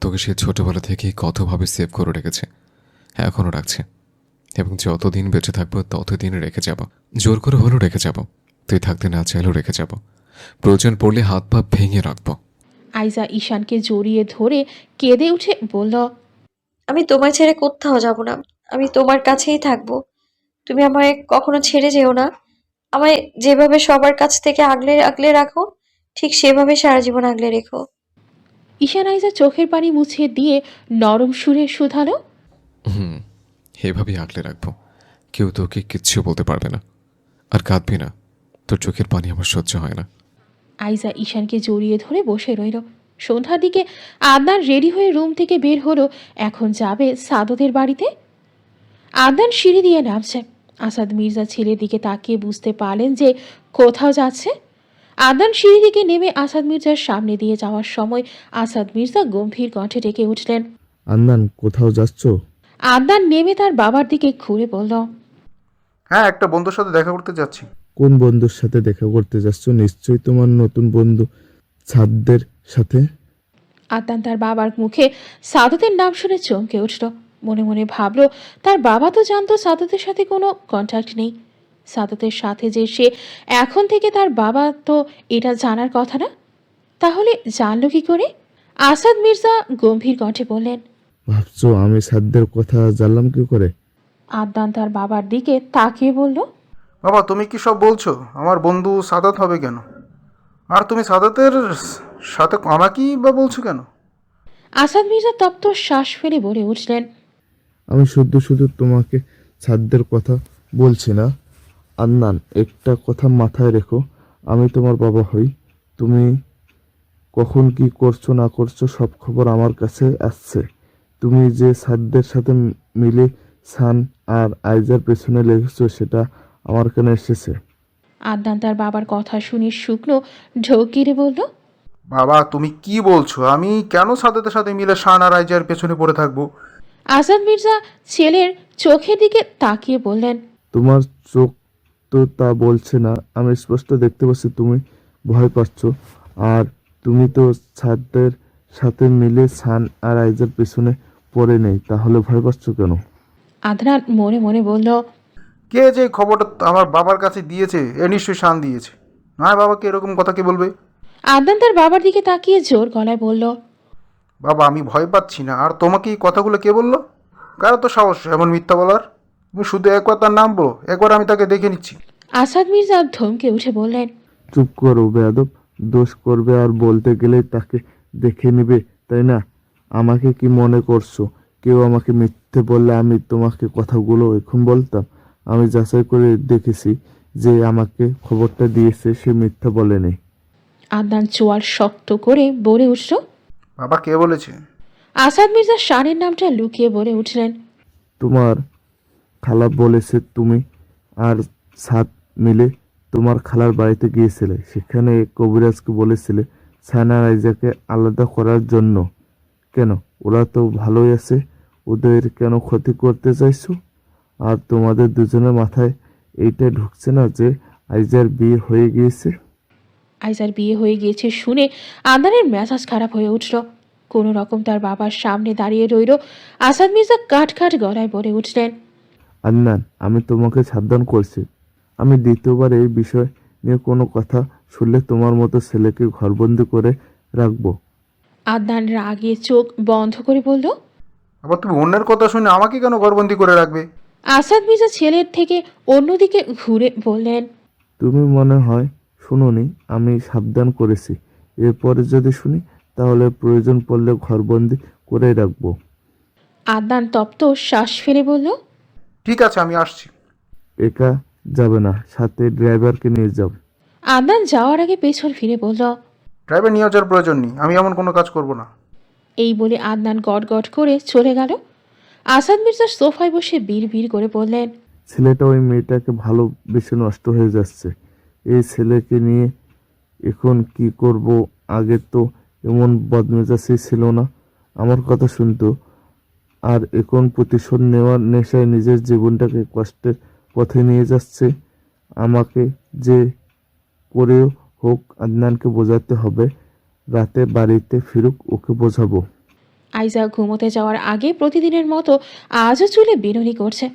তোকে সে ছোটবেলা থেকেই কতভাবে সেভ করে রেখেছে, এখনও রাখছে। এবং যতদিন বেঁচে থাকবো ততদিন রেখে যাব। জোর করে হলেও রেখে যাব। তুই থাকতে না চাইলেও রেখে যাব। প্রয়োজন পড়লে হাত পা ভেঙে রাখবো। আইজা ঈশানকে জড়িয়ে ধরে কেঁদে উঠে বলল, আমি তোমার ছেড়ে কোথাও যাব না। আমি তোমার কাছেই থাকবো। তুমি আমায় কখনো ছেড়ে যেও না। আমায় যেভাবে সবার কাছ থেকে আগলে আগলে রাখো, ঠিক সেভাবে সারা জীবন আগলে রেখো। ঈশান আইজা চোখের পানি মুছিয়ে দিয়ে নরম সুরে শুধালো, এভাবেই আগলে রাখবো। কেউ তোকে কিচ্ছু বলতে পারবে না। আর কাঁদবি না, তোর চোখের পানি আমার সহ্য হয় না। আইজা ঈশানকে জড়িয়ে ধরে বসে রইল। সন্ধ্যার দিকে আদনান রেডি হয়ে রুম থেকে বের হলো। এখন যাবে সাদতের বাড়িতে। আদনান সিঁড়ি দিয়ে নামছে। আসাদ মির্জা ছেলের দিকে তাকিয়ে বুঝতে পারলেন যে কোথাও যাচ্ছে। আদনান সিঁড়ি দিকে নেমে আসাদ মির্জার সামনে দিয়ে যাওয়ার সময় আসাদ মির্জা গম্ভীর কণ্ঠে ডেকে উঠলেন, আন্নান, কোথাও যাচ্ছ? আদনান নেমে তার বাবার দিকে ঘুরে বলল, হ্যাঁ, একটা বন্ধুর সাথে দেখা করতে যাচ্ছি। কোন বন্ধুর সাথে দেখা করতে যাচ্ছ? নিশ্চয়ই তোমার নতুন বন্ধু ছাদদের সাথে। আদনান তার বাবার মুখে সাদতের নাম শুনে চমকে উঠল। মনে মনে ভাবল, তার বাবা তো জানতো সাদতের সাথে কোনো কন্ট্যাক্ট নেই। সাদতের সাথে যে সে এখন থেকে তার বাবা, তো এটা জানার কথা না। তাহলে জানলো কি করে? আসাদ মির্জা গম্ভীর কণ্ঠে বললেন, ভাবছো আমি ছাদদের কথা জানলাম কি করে? আদনান তার বাবার দিকে তাকিয়ে বলল, বাবা, তুমি কি সব বলছো? আমার বন্ধু সাদাত হবে কেন? আর তুমি সাদাতের সাথে আমাকেই বা বলছো কেন? আসাদ মির্জা তপ্ত শ্বাস ফেলে বলে উঠলেন, আমি শুধু শুধু তোমাকে ছাদদের কথা বলছি না। আন্নান, একটা কথা মাথায় রেখো, আমি তোমার বাবা হই। তুমি কখন কি করছো না করছো সব খবর আমার কাছে আসছে। তুমি যে ছাদদের সাথে মিলে সান আর আইজার পেছনে লেগেছো সেটা আমার কেন এসেছে? আদনান তার বাবার কথা শুনে শুকনো ঢোক গিলে বলল, বাবা তুমি কি বলছো? আমি কেন সাদাতের সাথে মিলে শান আর আইজার পেছনে পড়ে থাকবো? আসাদ মির্জা ছেলের চোখের দিকে তাকিয়ে বললেন, তোমার চোখ তো তা বলছে না। আমি স্পষ্ট দেখতে পাচ্ছি তুমি ভয় পাচ্ছ। আর তুমি তো ছাদদের সাথে মিলে সান আর আইজার পেছনে পড়ে নেই, তাহলে ভয় পাচ্ছ কেন? আদনান মনে মনে বলল, কে যে খবরটা আমার বাবার কাছে দিয়েছে এ নিশ্চয়ই শান দিয়েছে। নয় বাবাকে এরকম কথা কে বলবে? আদনান তার বাবার দিকে তাকিয়ে জোর গলায় বলল, বাবা আমি ভয় পাচ্ছি না। আর তোমাকে এই কথাগুলো কে বললো? কারো তো সাহস এমন মিথ্যা বলার? তুমি শুধু একবার তার নাম বলো, একবার আমি তাকে দেখে নিচ্ছি। আসাদ মির্জা ধমকে উঠে বললেন, চুপ করো বেয়াদব। দোষ করবে আর বলতে গেলে তাকে দেখে নেবে, তাই না? আমাকে কি মনে করছো? কেউ আমাকে মিথ্যে বললে আমি তোমাকে কথাগুলো এখন বলতাম? আমি যাচাই করে দেখেছি যে আমাকে খবরটা দিয়েছে সে মিথ্যা বলেনি। আদনান চোয়াল শক্ত করে বলে উঠল। বাবা কে বলেছে? আসাদ মির্জা শানের নামটা লুকিয়ে বলে উঠলেন, তোমার খালা বলেছে তুমি আর সাত মিলে তোমার খালার বাড়িতে গিয়েছিলে। সেখানে কবিরাজকে বলেছিলে সানা রাইজাকে আলাদা করার জন্য। কেন? ওরা তো ভালোই আছে, ওদের কেন ক্ষতি করতে চাইছো? আর তোমাদের দুজনের মাথায় এইটা ঢুকছে না যে আইজার বিয়ে হয়ে গিয়েছে? আইজার বিয়ে হয়ে গিয়েছে শুনে আদনানের মেজাজ খারাপ হয়ে উঠল। কোনো রকম তার বাবার সামনে দাঁড়িয়ে রইল। আসাদ মির্জা কাট কাট গলায় বলে উঠলেন, আদনান, আমি তোমাকে সাবধান করছি। আমি দ্বিতীয়বার এই বিষয় নিয়ে কোনো কথা শুনলে তোমার মতো ছেলেকে ঘরবন্দি করে রাখবো। আদনান রাগে চোখ বন্ধ করে বলল, আবার তুমি অন্যের কথা শুনে আমাকে কেন ঘরবন্দি করে রাখবে? আসাদ মির্জা ছেলের থেকে অন্যদিকে ঘুরে বললেন, তুমি মনে হয় শুনোনি, আমি সাবধান করেছি। এরপরে যদি শুনি তাহলে প্রয়োজন পড়লে ঘরবন্দি করে রাখবো। আদনান তপ্ত শ্বাস ফেলে বলল, ঠিক আছে আমি আসছি। একা যাবে না, সাথে ড্রাইভারকে নিয়ে যাও। আদনান যাওয়ার আগে পেছন ফিরে বলল, ড্রাইভার নিয়ে যাওয়ার প্রয়োজন নেই, আমি এমন কোনো কাজ করব না। এই বলে আদনান গট করে চলে গেল। আসাদ মির্জা সোফায় বসে বিড় করে বললেন, ছেলেটা ওই মেয়েটাকে ভালোবেসে নষ্ট হয়ে যাচ্ছে। এই ছেলেকে নিয়ে এখন কি করব? আগে তো এমন বদমেজাজি ছিল না, আমার কথা শুনতো। আর এখন প্রতিশোধ নেওয়ার নেশায় নিজের জীবনটাকে কষ্টের পথে নিয়ে যাচ্ছে। আমাকে যে করেও হোক আদনানকে বোঝাতে হবে। রাতে বাড়িতে ফিরুক, ওকে বোঝাবো। আইজা ঘুমোতে যাওয়ার আগে প্রতিদিনের মতো আজও চুলে বিনুনি করছে।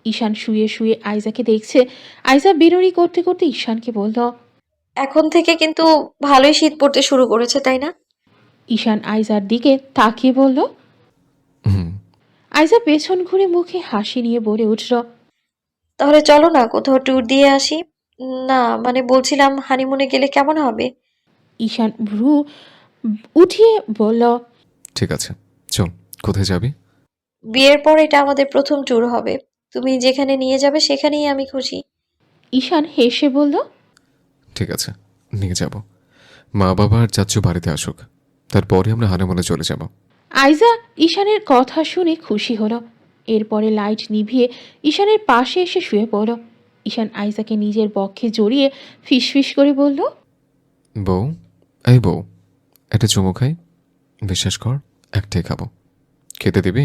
ঈশান শুয়ে শুয়ে আইজাকে দেখছে। আইজা বিনুনি করতে করতে ঈশানকে বলল, এখন থেকে কিন্তু ভালোই শীত পড়তে শুরু করেছে, তাই না? ঈশান আইজার দিকে তাকিয়ে বলল। হুম। আইজা পেছন ঘুরে মুখে হাসি নিয়ে বলে উঠল, তাহলে চলো না কোথাও ট্যুর দিয়ে আসি। না মানে বলছিলাম হানিমুনে গেলে কেমন হবে? ঈশান ভ্রু উঠিয়ে বলল, ঠিক আছে, চল। কোথায় যাবি? বিয়ের পর এটা আমাদের প্রথম ট্যুর হবে। তুমি যেখানে নিয়ে যাবে সেখানেই আমি খুশি। ঈশান হেসে বলল, ঠিক আছে, নিয়ে যাব। মা বাবা আর চাচ্চু বাড়িতে আসুক, তারপরে আমরা হানিমুনে চলে যাব। আইজা ঈশানের কথা শুনে খুশি হলো। এরপরে লাইট নিভিয়ে ঈশানের পাশে এসে শুয়ে পড়ল। ঈশান আইজাকে নিজের বক্ষে জড়িয়ে ফিসফিস করে বলল, বউ, এই বউ, একটা চুমু খাই। বিশ্বাস কর, একটাই খাবো। খেতে দিবি?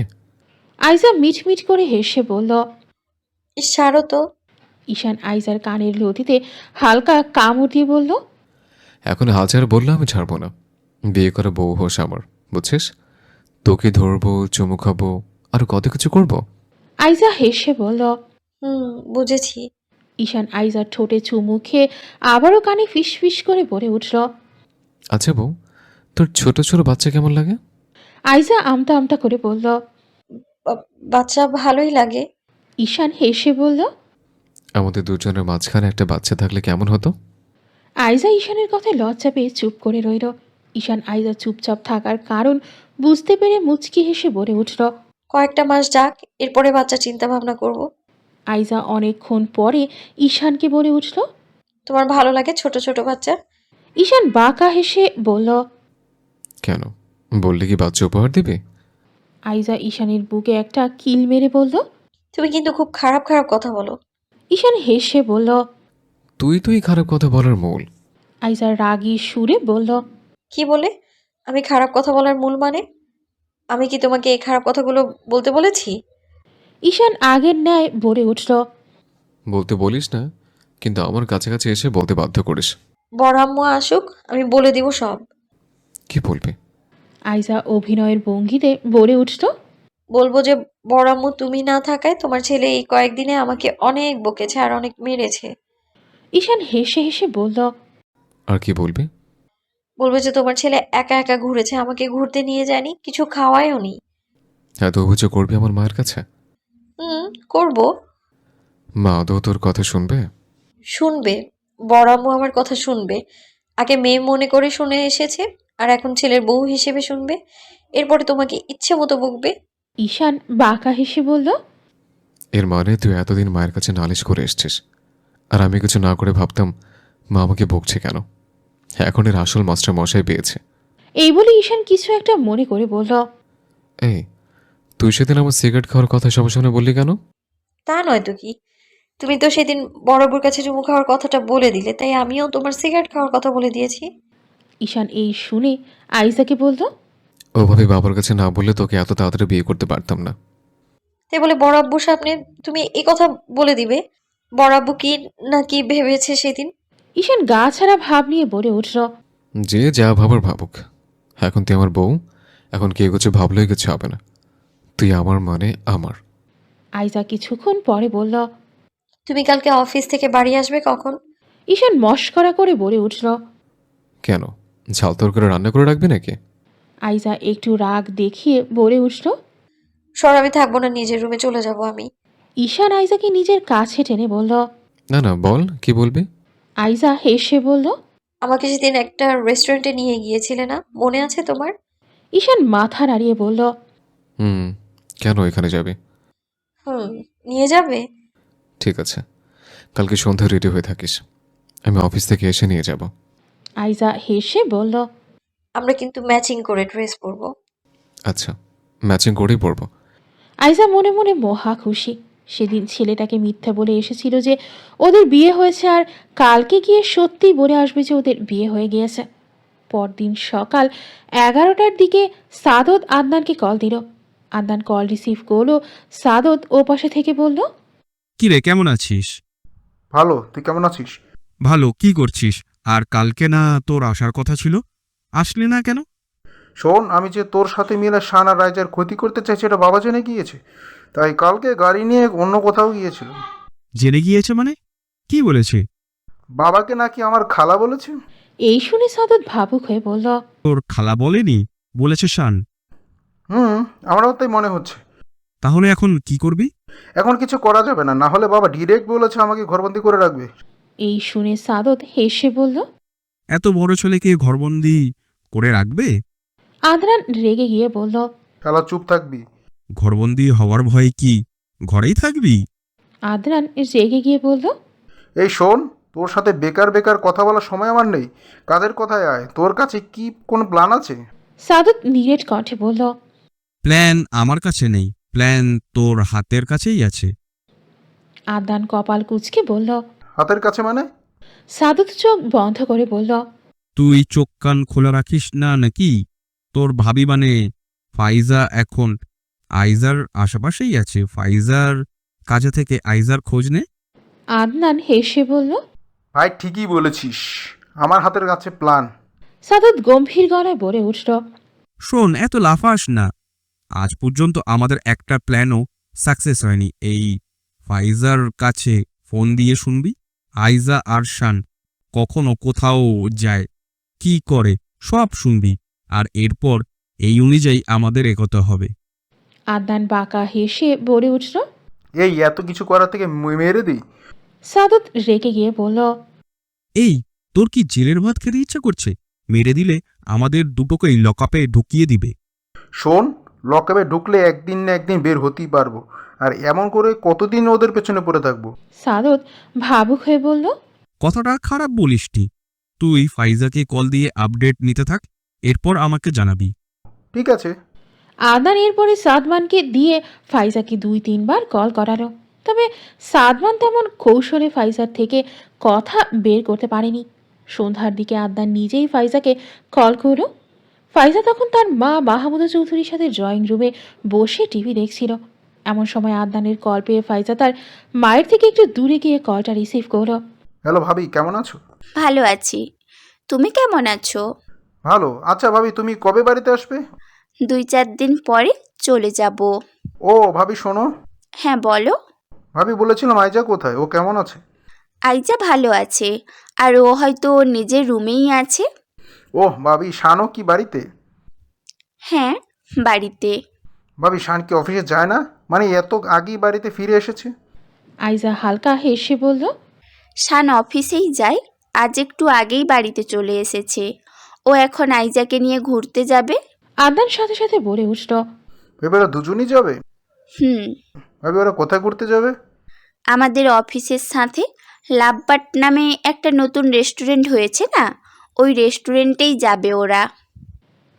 আইজা মিটমিট করে হেসে বলল। ইস, ছাড়ো তো। ঈশান আইজার কানের লতিতে হালকা কামড় দিয়ে বলল, এখন হাজার বললে আমি ছাড়বো না। বিয়ে করা বউ হোস আমার, বুঝছিস? তোকে ধরবো, চুমু খাবো, আর কত কিছু করবো। আইজা হেসে বলল। বুঝেছি। ঈশান আইজার ঠোঁটে চুমু খেয়ে আবারও কানে ফিসফিস করে বলে উঠল, আচ্ছা বউ, তোর ছোট ছোট বাচ্চা কেমন লাগে? আইজা আমতা আমতা করে বলল। বাচ্চা ভালোই লাগে। ঈশান হেসে বলল। আমাদের দুজনের মাঝখানে একটা বাচ্চা থাকলে কেমন হতো? আইজা ঈশানের কথায় লজ্জা পেয়ে চুপ করে রইল। ঈশান আইজা চুপচাপ থাকার কারণ বুঝতে পেরে মুচকি হেসে বলে উঠল, কয়েকটা মাস যাক, এরপরে বাচ্চা চিন্তা ভাবনা করব। আইজা অনেকক্ষণ পরে ঈশানকে বলে উঠল, তোমার ভালো লাগে ছোট ছোট বাচ্চা? ঈশান বাঁকা হেসে বলল, কেন, বললে কি বাচ্চা উপহার দিবি? আইজা ঈশানের বুকে একটা কিল মেরে বলল, তুমি কিন্তু খুব খারাপ খারাপ কথা বলো। ঈশান হেসে বলল। তুই খারাপ কথা বলার মূল। আইজা রাগী সুরে বলল। কি বলে? আমি খারাপ কথা বলার মূল মানে? আমি কি তোমাকে এই খারাপ কথাগুলো বলতে বলেছি? ঈশান আগের ন্যায় বলে উঠল। বলতে বলিস না, কিন্তু আমার কাছাকাছি এসে বলতে বাধ্য করিস। বড় আম্মু আসুক, আমি বলে দিব সব। কি বলবি? আইজা অভিনয়ের ভঙ্গিতে বলে উঠল। বলবো যে বড় আম্মু তুমি না থাকায় তোমার ছেলে এই কয়েকদিনে আমাকে অনেক বকেছে আর অনেক মেরেছে। ঈশান হেসে হেসে বলল। আর কি বলবি? বলবো যে তোমার ছেলে একা একা ঘুরেছে, আমাকে ঘুরতে নিয়ে যায়নি, কিছু খাওয়ায়ও নি। এত অভিযোগ করবি আমার মায়ের কাছে? করবো। মা আদৌ তোর কথা শুনবে? শুনবে। বড় আম্মু আমার কথা শুনবে। আগে মেয়ে মনে করে শুনে এসেছে, আর এখন ছেলের বউ হিসেবে শুনবে। এরপরে তোমাকে ইচ্ছে মতো বকবে। ঈশান বাঁকা হেসে বলল। এর মানে তুই এতদিন মায়ের কাছে নালিশ করে এসছিস, আর আমি কিছু না করে ভাবতাম মা আমাকে বকছে কেন। এখন এর আসল মাস্টার মশাই পেয়েছে। এই বলে ঈশান কিছু একটা মনে করে বলল। এই, তুই সেদিন আমার সিগারেট খাওয়ার কথা সবার সামনে বললি কেন? তা নয় তো কি, তুমি তো সেদিন বড়বুর কাছে চুমু খাওয়ার কথাটা বলে দিলে, তাই আমিও তোমার সিগারেট খাওয়ার কথা বলে দিয়েছি। ঈশান এই শুনে আইজাকে বলল। ওভাবে বাবার কাছে না বললে তোকে এত তাড়াতাড়ি বিয়ে করতে পারতাম না। তাই বলে বড় আব্বুর সামনে তুমি এই কথা বলে দিবে? বড় আব্বু কি না কি ভেবেছে সেদিন? ঈশান গা ছাড়া ভাব নিয়ে বলে উঠল। যে যা ভাবার ভাবুক, এখন তুই আমার বউ, এখন কেউ কিছু ভাবলেই কিছু হবে না। তুই আমার মানে আমার। আইজা কিছুক্ষণ পরে বলল। তুমি কালকে অফিস থেকে বাড়ি আসবে কখন? ঈশান মস্করা করে বলে উঠল। কেন, ঝাল তরকারি রান্না করে রাখবি নাকি? আইজা একটু রাগ দেখিয়ে বলে উঠল। সর, আমি থাকবো না, নিজের রুমে চলে যাব আমি। ঈশান আইজাকে নিজের কাছে টেনে বলল। না না, বল কি বলবি? আইজা হেসে বলল। আমাকে সেদিন একটা রেস্টুরেন্টে নিয়ে গিয়েছিলে না, মনে আছে তোমার? ঈশান মাথা নাড়িয়ে বলল। কেন এখানে যাবি? নিয়ে যাবে? ঠিক আছে, কালকে সন্ধ্যায় রেডি হয়ে থাকিস, আমি অফিস থেকে এসে নিয়ে যাব। আইজা হেসে বলল। আমরা কিন্তু ম্যাচিং করে ড্রেস পরবো। আচ্ছা, ম্যাচিং করেই পরবো। আইজা মনে মনে মহা খুশি। সেদিন ছেলেটাকে মিথ্যা বলে এসেছিল যে ওদের বিয়ে হয়েছে, আর কালকে গিয়ে সত্যি বলে আসবে যে ওদের বিয়ে হয়ে গিয়েছে। পরদিন সকাল 11টার দিকে সাদত আদনানকে কল দিল। আদনান কল রিসিভ করলো। সাদত ও পাশে থেকে বলল। কি রে, কেমন আছিস? ভালো, তুই কেমন আছিস? ভালো। কি করছিস? আর কালকে না তোর আসার কথা ছিল, আসলি না কেন? শোন, আমি যে তোর সাথে মিলে শান আর রাইজার ক্ষতি করতে চাইছি এটা বাবা জেনে গিয়েছে, তাই কালকে গাড়ি নিয়ে অন্য কোথাও গিয়েছিল। জেনে গিয়েছে মানে? কি বলেছে? বাবাকে নাকি আমার খালা বলেছে। এই শুনে সাদত ভাবুক হয়ে বলল। তোর খালা বলেনি, বলেছে শান? আমারও তাই মনে হচ্ছে। তাহলে এখন কি করবি? এখন কিছু করা যাবে না, না হলে বাবা ডিরেক্ট বলেছে আমাকে ঘরবন্দি করে রাখবে। এই শুনে সাদত হেসে বলল। এত বড় ছেলেকে ঘরবন্দি করে রাখবে? আদনান রেগে গিয়ে বলল। শালা চুপ থাকবি। ঘরবন্দি হওয়ার ভয়ে কি ঘরেই থাকবি? আদনান রেগে গিয়ে বলল। এই শোন, তোর সাথে বেকার বেকার কথা বলার সময় আমার নেই, কাজের কথায় আয়। তোর কাছে কি কোনো প্ল্যান আছে? সাদত নিরেট কণ্ঠে বলল। প্ল্যান আমার কাছে নেই, প্ল্যান তোর হাতের কাছেই আছে। আদনান কপাল কুঁচকে বলল। হাতের কাছে মানে? সাদত চোখ বন্ধ করে বলল। তুই চোখ কান খোলা রাখিস না নাকি? তোর ভাবি মানে ফাইজা এখন আইজার আশেপাশেই আছে। ফাইজার কাছে থেকে আইজার খোঁজ নে। আদনান হেসে বলল। ভাই ঠিকই বলেছিস, আমার হাতের কাছে প্ল্যান। সাদত গম্ভীর গলায় বলে উঠল। শোন, এত লাফাস না। আজ পর্যন্ত আমাদের একটা প্ল্যানও সাকসেস হয়নি। এই ফাইজার কাছে ফোন দিয়ে শুনবি আইজা আর শান কখনো কোথাও যায়, কি করে, সব শুনবি। আর এরপর এই অনুযায়ী আমাদের এগোতে হবে। আদনান বাঁকা হেসে বলে উঠল। এই এত কিছু করার থেকে মেরে দিই। সাদত রেগে গিয়ে বলল। এই, তোর কি জেলের ভাত খেতে ইচ্ছা করছে? মেরে দিলে আমাদের দুটোকেই লকআপে ঢুকিয়ে দিবে। শোন, লকআপে ঢুকলে একদিন না একদিন বের হতেই পারবো, আর এমন করে কতদিন ওদের পেছনে পড়ে থাকবো? সাদত ভাবুক হয়ে বলল। কথাটা খারাপ বলিসটি। তুই ফাইজাকে কল দিয়ে আপডেট নিতে থাক, এরপর আমাকে জানাবি। ঠিক আছে। আদনান এরপরে সাদমানকে দিয়ে ফাইজাকে 2-3 বার কল করালো। তবে সাদমান তেমন কৌশলে ফাইজার থেকে কথা বের করতে পারেনি। সন্ধ্যার দিকে আদনান নিজেই ফাইজাকে কল করল। ফাইজা তখন তার মা মাহমুদা চৌধুরীর সাথে ড্রয়িং রুমে বসে টিভি দেখছিল। এমন সময় আদনানের কল পেয়ে ফাইজা তার মায়ের থেকে একটু দূরে গিয়ে কলটা রিসিভ করল। হ্যালো ভাবি, কেমন আছো? ভালো আছি, তুমি কেমন আছো? ভালো। আচ্ছা ভাবি, তুমি কবে বাড়িতে আসবে? 2-4 দিন পরে চলে যাব। ও ভাবি শোনো, হ্যাঁ বলো। ভাবি বলেছিলাম আইজা কোথায়, ও কেমন আছে? আইজা ভালো আছে, আর ও হয়তো ওর নিজের রুমেই আছে। ওহ ভাবি, শানও কি বাড়িতে? হ্যাঁ, বাড়িতে। ভাবি শান কি অফিসে যায় না? মানে এত আগেই বাড়িতে ফিরে এসেছে? আইজা হালকা হেসে বলল, শান অফিসেই যায়, আজ একটু আগেই বাড়িতে চলে এসেছে। ও এখন আইজাকে নিয়ে ঘুরতে যাবে। আদনান সাথে সাথে বলে উঠল, এবারে দুজনই যাবে? হুম, ভাবি ওরা কোথায় ঘুরতে যাবে? আমাদের অফিসের সাথে লাভবাট নামে একটা নতুন রেস্টুরেন্ট হয়েছে না, ওই রেস্টুরেন্টেই যাবে ওরা।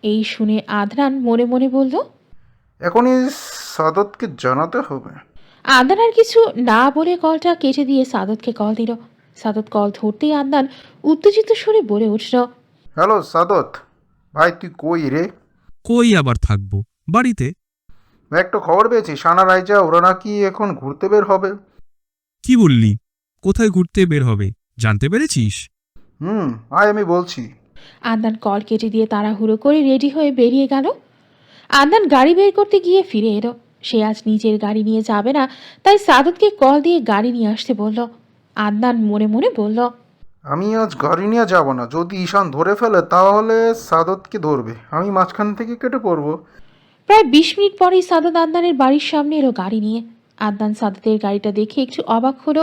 এই শুনে আদনান মনে মনে বলল, এখনই সাদতকে জানাতে হবে। আদনান আর কিছু না বলে কলটা কেটে দিয়ে সাদতকে কল দিল। সাদত কল ধরতেই আদনান উত্তেজিত সুরে বলে উঠল, হ্যালো সাদত ভাই, তুই কই রে? কই আবার থাকবো, বাড়িতে। ভাই একটা খবর পেয়েছি, শানা রাইজা ওরা নাকি এখন ঘুরতে বের হবে। কি বললি? কোথায় ঘুরতে বের হবে জানতে পেরেছিস? আয় আমি বলছি। আদনান কল কেটে দিয়ে তাড়াহুড়ো করে রেডি হয়ে বেরিয়ে গেল। আদনান গাড়ি বের করতে গিয়ে ফিরে এলো। সে আজ নিজের গাড়ি নিয়ে যাবে না, তাই সাদতকে কল দিয়ে গাড়ি নিয়ে আসতে বলল। আদনান মনে মনে বলল, আমি আজ গাড়ি নিয়ে যাব না, যদি ঈশান ধরে ফেলে তাহলে সাদতকে ধরবে, আমি মাঝখান থেকে কেটে পড়বো। প্রায় 20 মিনিট পরেই সাদত আদনানের বাড়ির সামনে এলো গাড়ি নিয়ে। আদনান সাদতের গাড়িটা দেখে একটু অবাক হলো।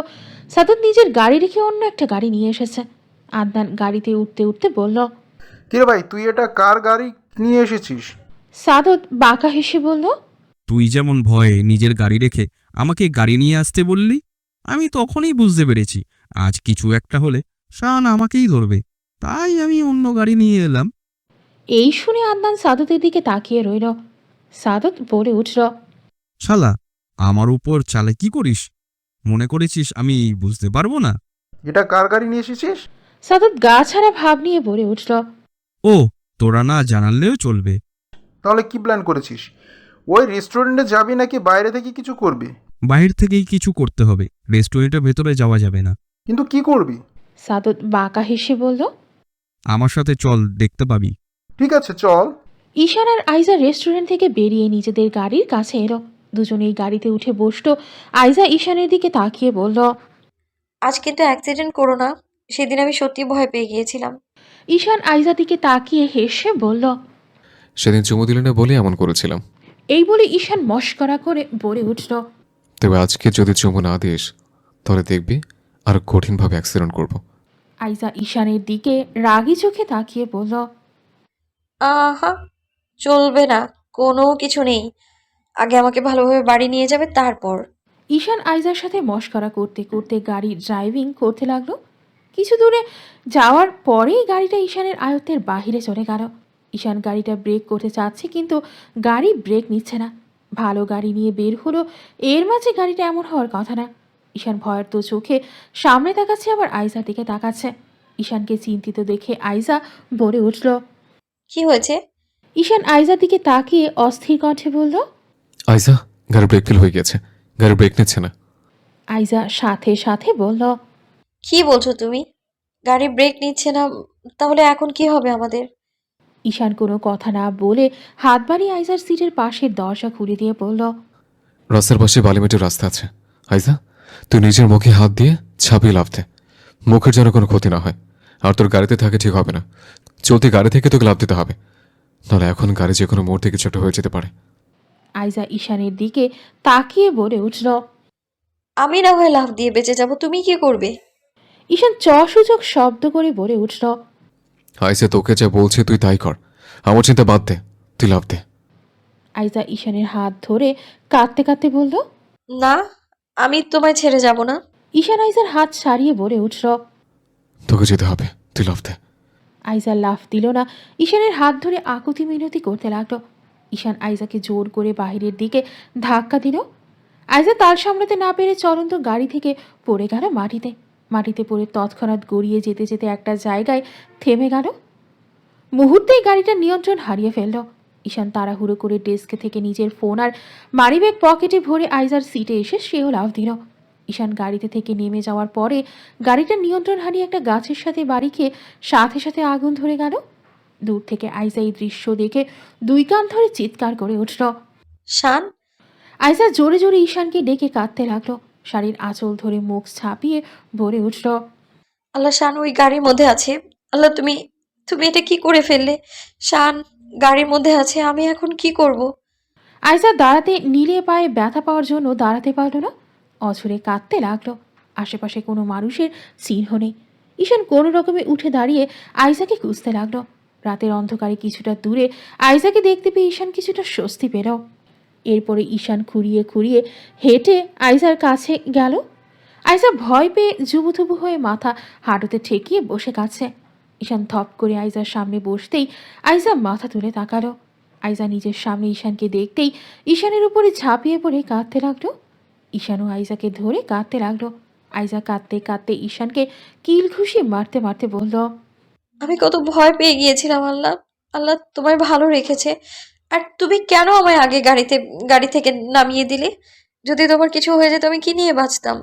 সাদত নিজের গাড়ি রেখে অন্য একটা গাড়ি নিয়ে এসেছে। আদনান গাড়িতে উঠতে উঠতে বলল, কিরে ভাই, তুই এটা কার গাড়ি নিয়ে এসেছিস? সাদত বাঁকা হেসে বলল, তুই যেমন ভয়ে নিজের গাড়ি রেখে আমাকে গাড়ি নিয়ে আসতে বললি, আমি তখনই বুঝতে পেরেছি আজ কিছু একটা হলে শান আমাকেই ধরবে, তাই আমি অন্য গাড়ি নিয়ে এলাম। এই শুনে আদনান সাদতের দিকে তাকিয়ে রইল। সাদত বলে উঠল, শালা, আমার উপর চালে কি করিস? মনে করেছিস আমি বুঝতে পারবো না? এটা কার গাড়ি নিয়ে এসেছিস? সাদত গা ছাড়া ভাব নিয়ে বলে উঠল, ও, তোরা না জানালেও চলবে। তাহলে কি প্ল্যান করেছিস? ওই রেস্টুরেন্টে যাবি নাকি বাইরে থেকে কিছু করবি? বাহির থেকেই কিছু করতে হবে, রেস্টুরেন্টের ভেতরে যাওয়া যাবে না। কিন্তু কি করবি? সাদত বাঁকা হেসে বলল, আমার সাথে চল, দেখতে পাবি। ঠিক আছে চল। ঈশান আর আইজা রেস্টুরেন্ট থেকে বেরিয়ে নিজেদের গাড়ির কাছে এলো। দুজনেই গাড়িতে উঠে বসলো। আইজা ঈশানের দিকে তাকিয়ে বলল, আজ কিন্তু অ্যাক্সিডেন্ট করো না, সেদিন আমি সত্যি ভয় পেয়ে গিয়েছিলাম। ঈশান আইজার দিকে তাকিয়ে হেসে বলল, সেদিন চুমু দিলে না বলে এমন করেছিলাম। এই বলে ঈশান মস্করা করে বলে উঠল, তবে আজকে যদি চুমু না দিস তাহলে দেখবি আর কঠিনভাবে অ্যাক্সিডেন্ট করব। আইজা ঈশানের দিকে রাগী চোখে তাকিয়ে বলল, আহা, চলবে না, কোনো কিছু নেই। আগে আমাকে ভালোভাবে বাড়ি নিয়ে যাবে, তারপর। ঈশান আইজার সাথে মস্করা করতে করতে গাড়ি ড্রাইভিং করতে লাগলো। কিছু দূরে যাওয়ার পরেই গাড়িটা ঈশানের আয়ত্তের বাহিরে চলে গেল। ঈশান গাড়িটা ব্রেক করতে চাচ্ছে, কিন্তু গাড়ি ব্রেক নিচ্ছে না। ভালো গাড়ি নিয়ে বের হলো, এর মাঝে গাড়িটা এমন হওয়ার কথা না। ঈশান ভয়ার্ত চোখে সামনে তাকাচ্ছে, আবার আইজার দিকে তাকাচ্ছে। ঈশানকে চিন্তিত দেখে আইজা বলে উঠল, কি হয়েছে? ঈশান আইজার দিকে তাকিয়ে অস্থির কণ্ঠে বলল, আইসা, গাড়ি ব্রেক ফেল হয়ে গেছে, গাড়ি ব্রেক নিচ্ছে না। আইজা সাথে সাথে বলল, কি বলছো তুমি? গাড়ি ব্রেক নিচ্ছে না? তাহলে এখন কি হবে আমাদের? ঈশান কোনো কথা না বলে হাত বাড়িয়ে আইজার সিটের পাশের দরজা খুলে দিয়ে বলল, রাস্তার পাশে বালিমেটের রাস্তা আছে, আইসা তুই নিজের মুখে হাত দিয়ে ছাপিয়ে লাফ দে, মুখের যেন কোনো ক্ষতি না হয়। আর তোর গাড়িতে থাকে ঠিক হবে না, চলতি গাড়ি থেকে তোকে লাফ দিতে হবে, নাহলে এখন গাড়ি যে কোনো মুহূর্তে কিছু একটা হয়ে যেতে পারে। আইজা ঈশানের দিকে তাকিয়ে বলে উঠল, আমি না হয় লাফ দিয়ে বেঁচে যাব, তুমি কি করবে? ঈশান চসূচক শব্দ করে বলে উঠল, আইসা তোকে যা বলছে তুই তাই কর, আমার চিন্তা বাদ দে, তুই লাফ দে। আইজা ঈশানের হাত ধরে কাঁদতে কাঁদতে বলল, না, আমি তোমায় ছেড়ে যাব না। ঈশান আইজার হাত সারিয়ে বলে উঠল, তোকে যেতে হবে, তুই লাফ দে। আইজা লাফ দিল না, ঈশানের হাত ধরে আকুতি মিনতি করতে লাগলো। ঈশান আইজাকে জোর করে বাহিরের দিকে ধাক্কা দিল। আইজা তাল সামলাতে না পেরে চলন্ত গাড়ি থেকে পড়ে গেল মাটিতে। মাটিতে পড়ে তৎক্ষণাৎ গড়িয়ে যেতে যেতে একটা জায়গায় থেমে গেল। মুহূর্তেই গাড়িটা নিয়ন্ত্রণ হারিয়ে ফেলল। ঈশান তাড়াহুড়ো করে ডেস্ক থেকে নিজের ফোন আর মানিব্যাগ পকেটে ভরে আইজার সিটে এসে সেও লাফ দিল। ঈশান গাড়িতে থেকে নেমে যাওয়ার পরে গাড়িটা নিয়ন্ত্রণ হারিয়ে একটা গাছের সাথে বাড়ি খেয়ে সাথে সাথে আগুন ধরে গেল। দূর থেকে আইজা এই দৃশ্য দেখে দুই কান ধরে চিৎকার করে উঠল। শান, আইজা জোরে জোরে ঈশানকে ডেকে কাঁদতে লাগলো। শাড়ির আঁচল ধরে মুখ ছাপিয়ে বলে উঠল, আল্লাহ, শান ওই গাড়ির মধ্যে আছে। আল্লাহ, তুমি তুমি এটা কি করে ফেললে? শান গাড়ির মধ্যে আছে, আমি এখন কি করব? আইজা দাঁড়াতে নিলে পায়ে ব্যথা পাওয়ার জন্য দাঁড়াতে পারল না। অঝরে কাঁদতে লাগলো। আশেপাশে কোনো মানুষের চিহ্ন নেই। ঈশান কোনো রকমে উঠে দাঁড়িয়ে আইজাকে খুঁজতে লাগলো। রাতের অন্ধকারে কিছুটা দূরে আইজাকে দেখতে পেয়ে ঈশান কিছুটা স্বস্তি পেল। এরপরে ঈশান খুঁড়িয়ে খুঁড়িয়ে হেঁটে আইজার কাছে গেল। আইজা ভয় পেয়ে জুবুথুবু হয়ে মাথা হাঁটুতে ঠেকিয়ে বসে কাছে। ঈশান থপ করে আইজার সামনে বসতেই আইজা মাথা তুলে তাকালো। আইজা নিজের সামনে ঈশানকে দেখতেই ঈশানের উপরে ঝাঁপিয়ে পড়ে কাঁদতে লাগলো। ঈশানও আইজাকে ধরে কাঁদতে লাগলো। আইজা কাঁদতে কাঁদতে ঈশানকে কিল ঘুষি মারতে মারতে বলল, আমি কত ভয় পেয়ে গিয়েছিলাম। আল্লাহ, আল্লাহ তোমায় ভালো রেখেছে। আর তুমি কেন আমায় আগে গাড়ি থেকে নামিয়ে দিলে? যদি তোমার কিছু হয়ে যেত আমি কি নিয়ে বাঁচতাম?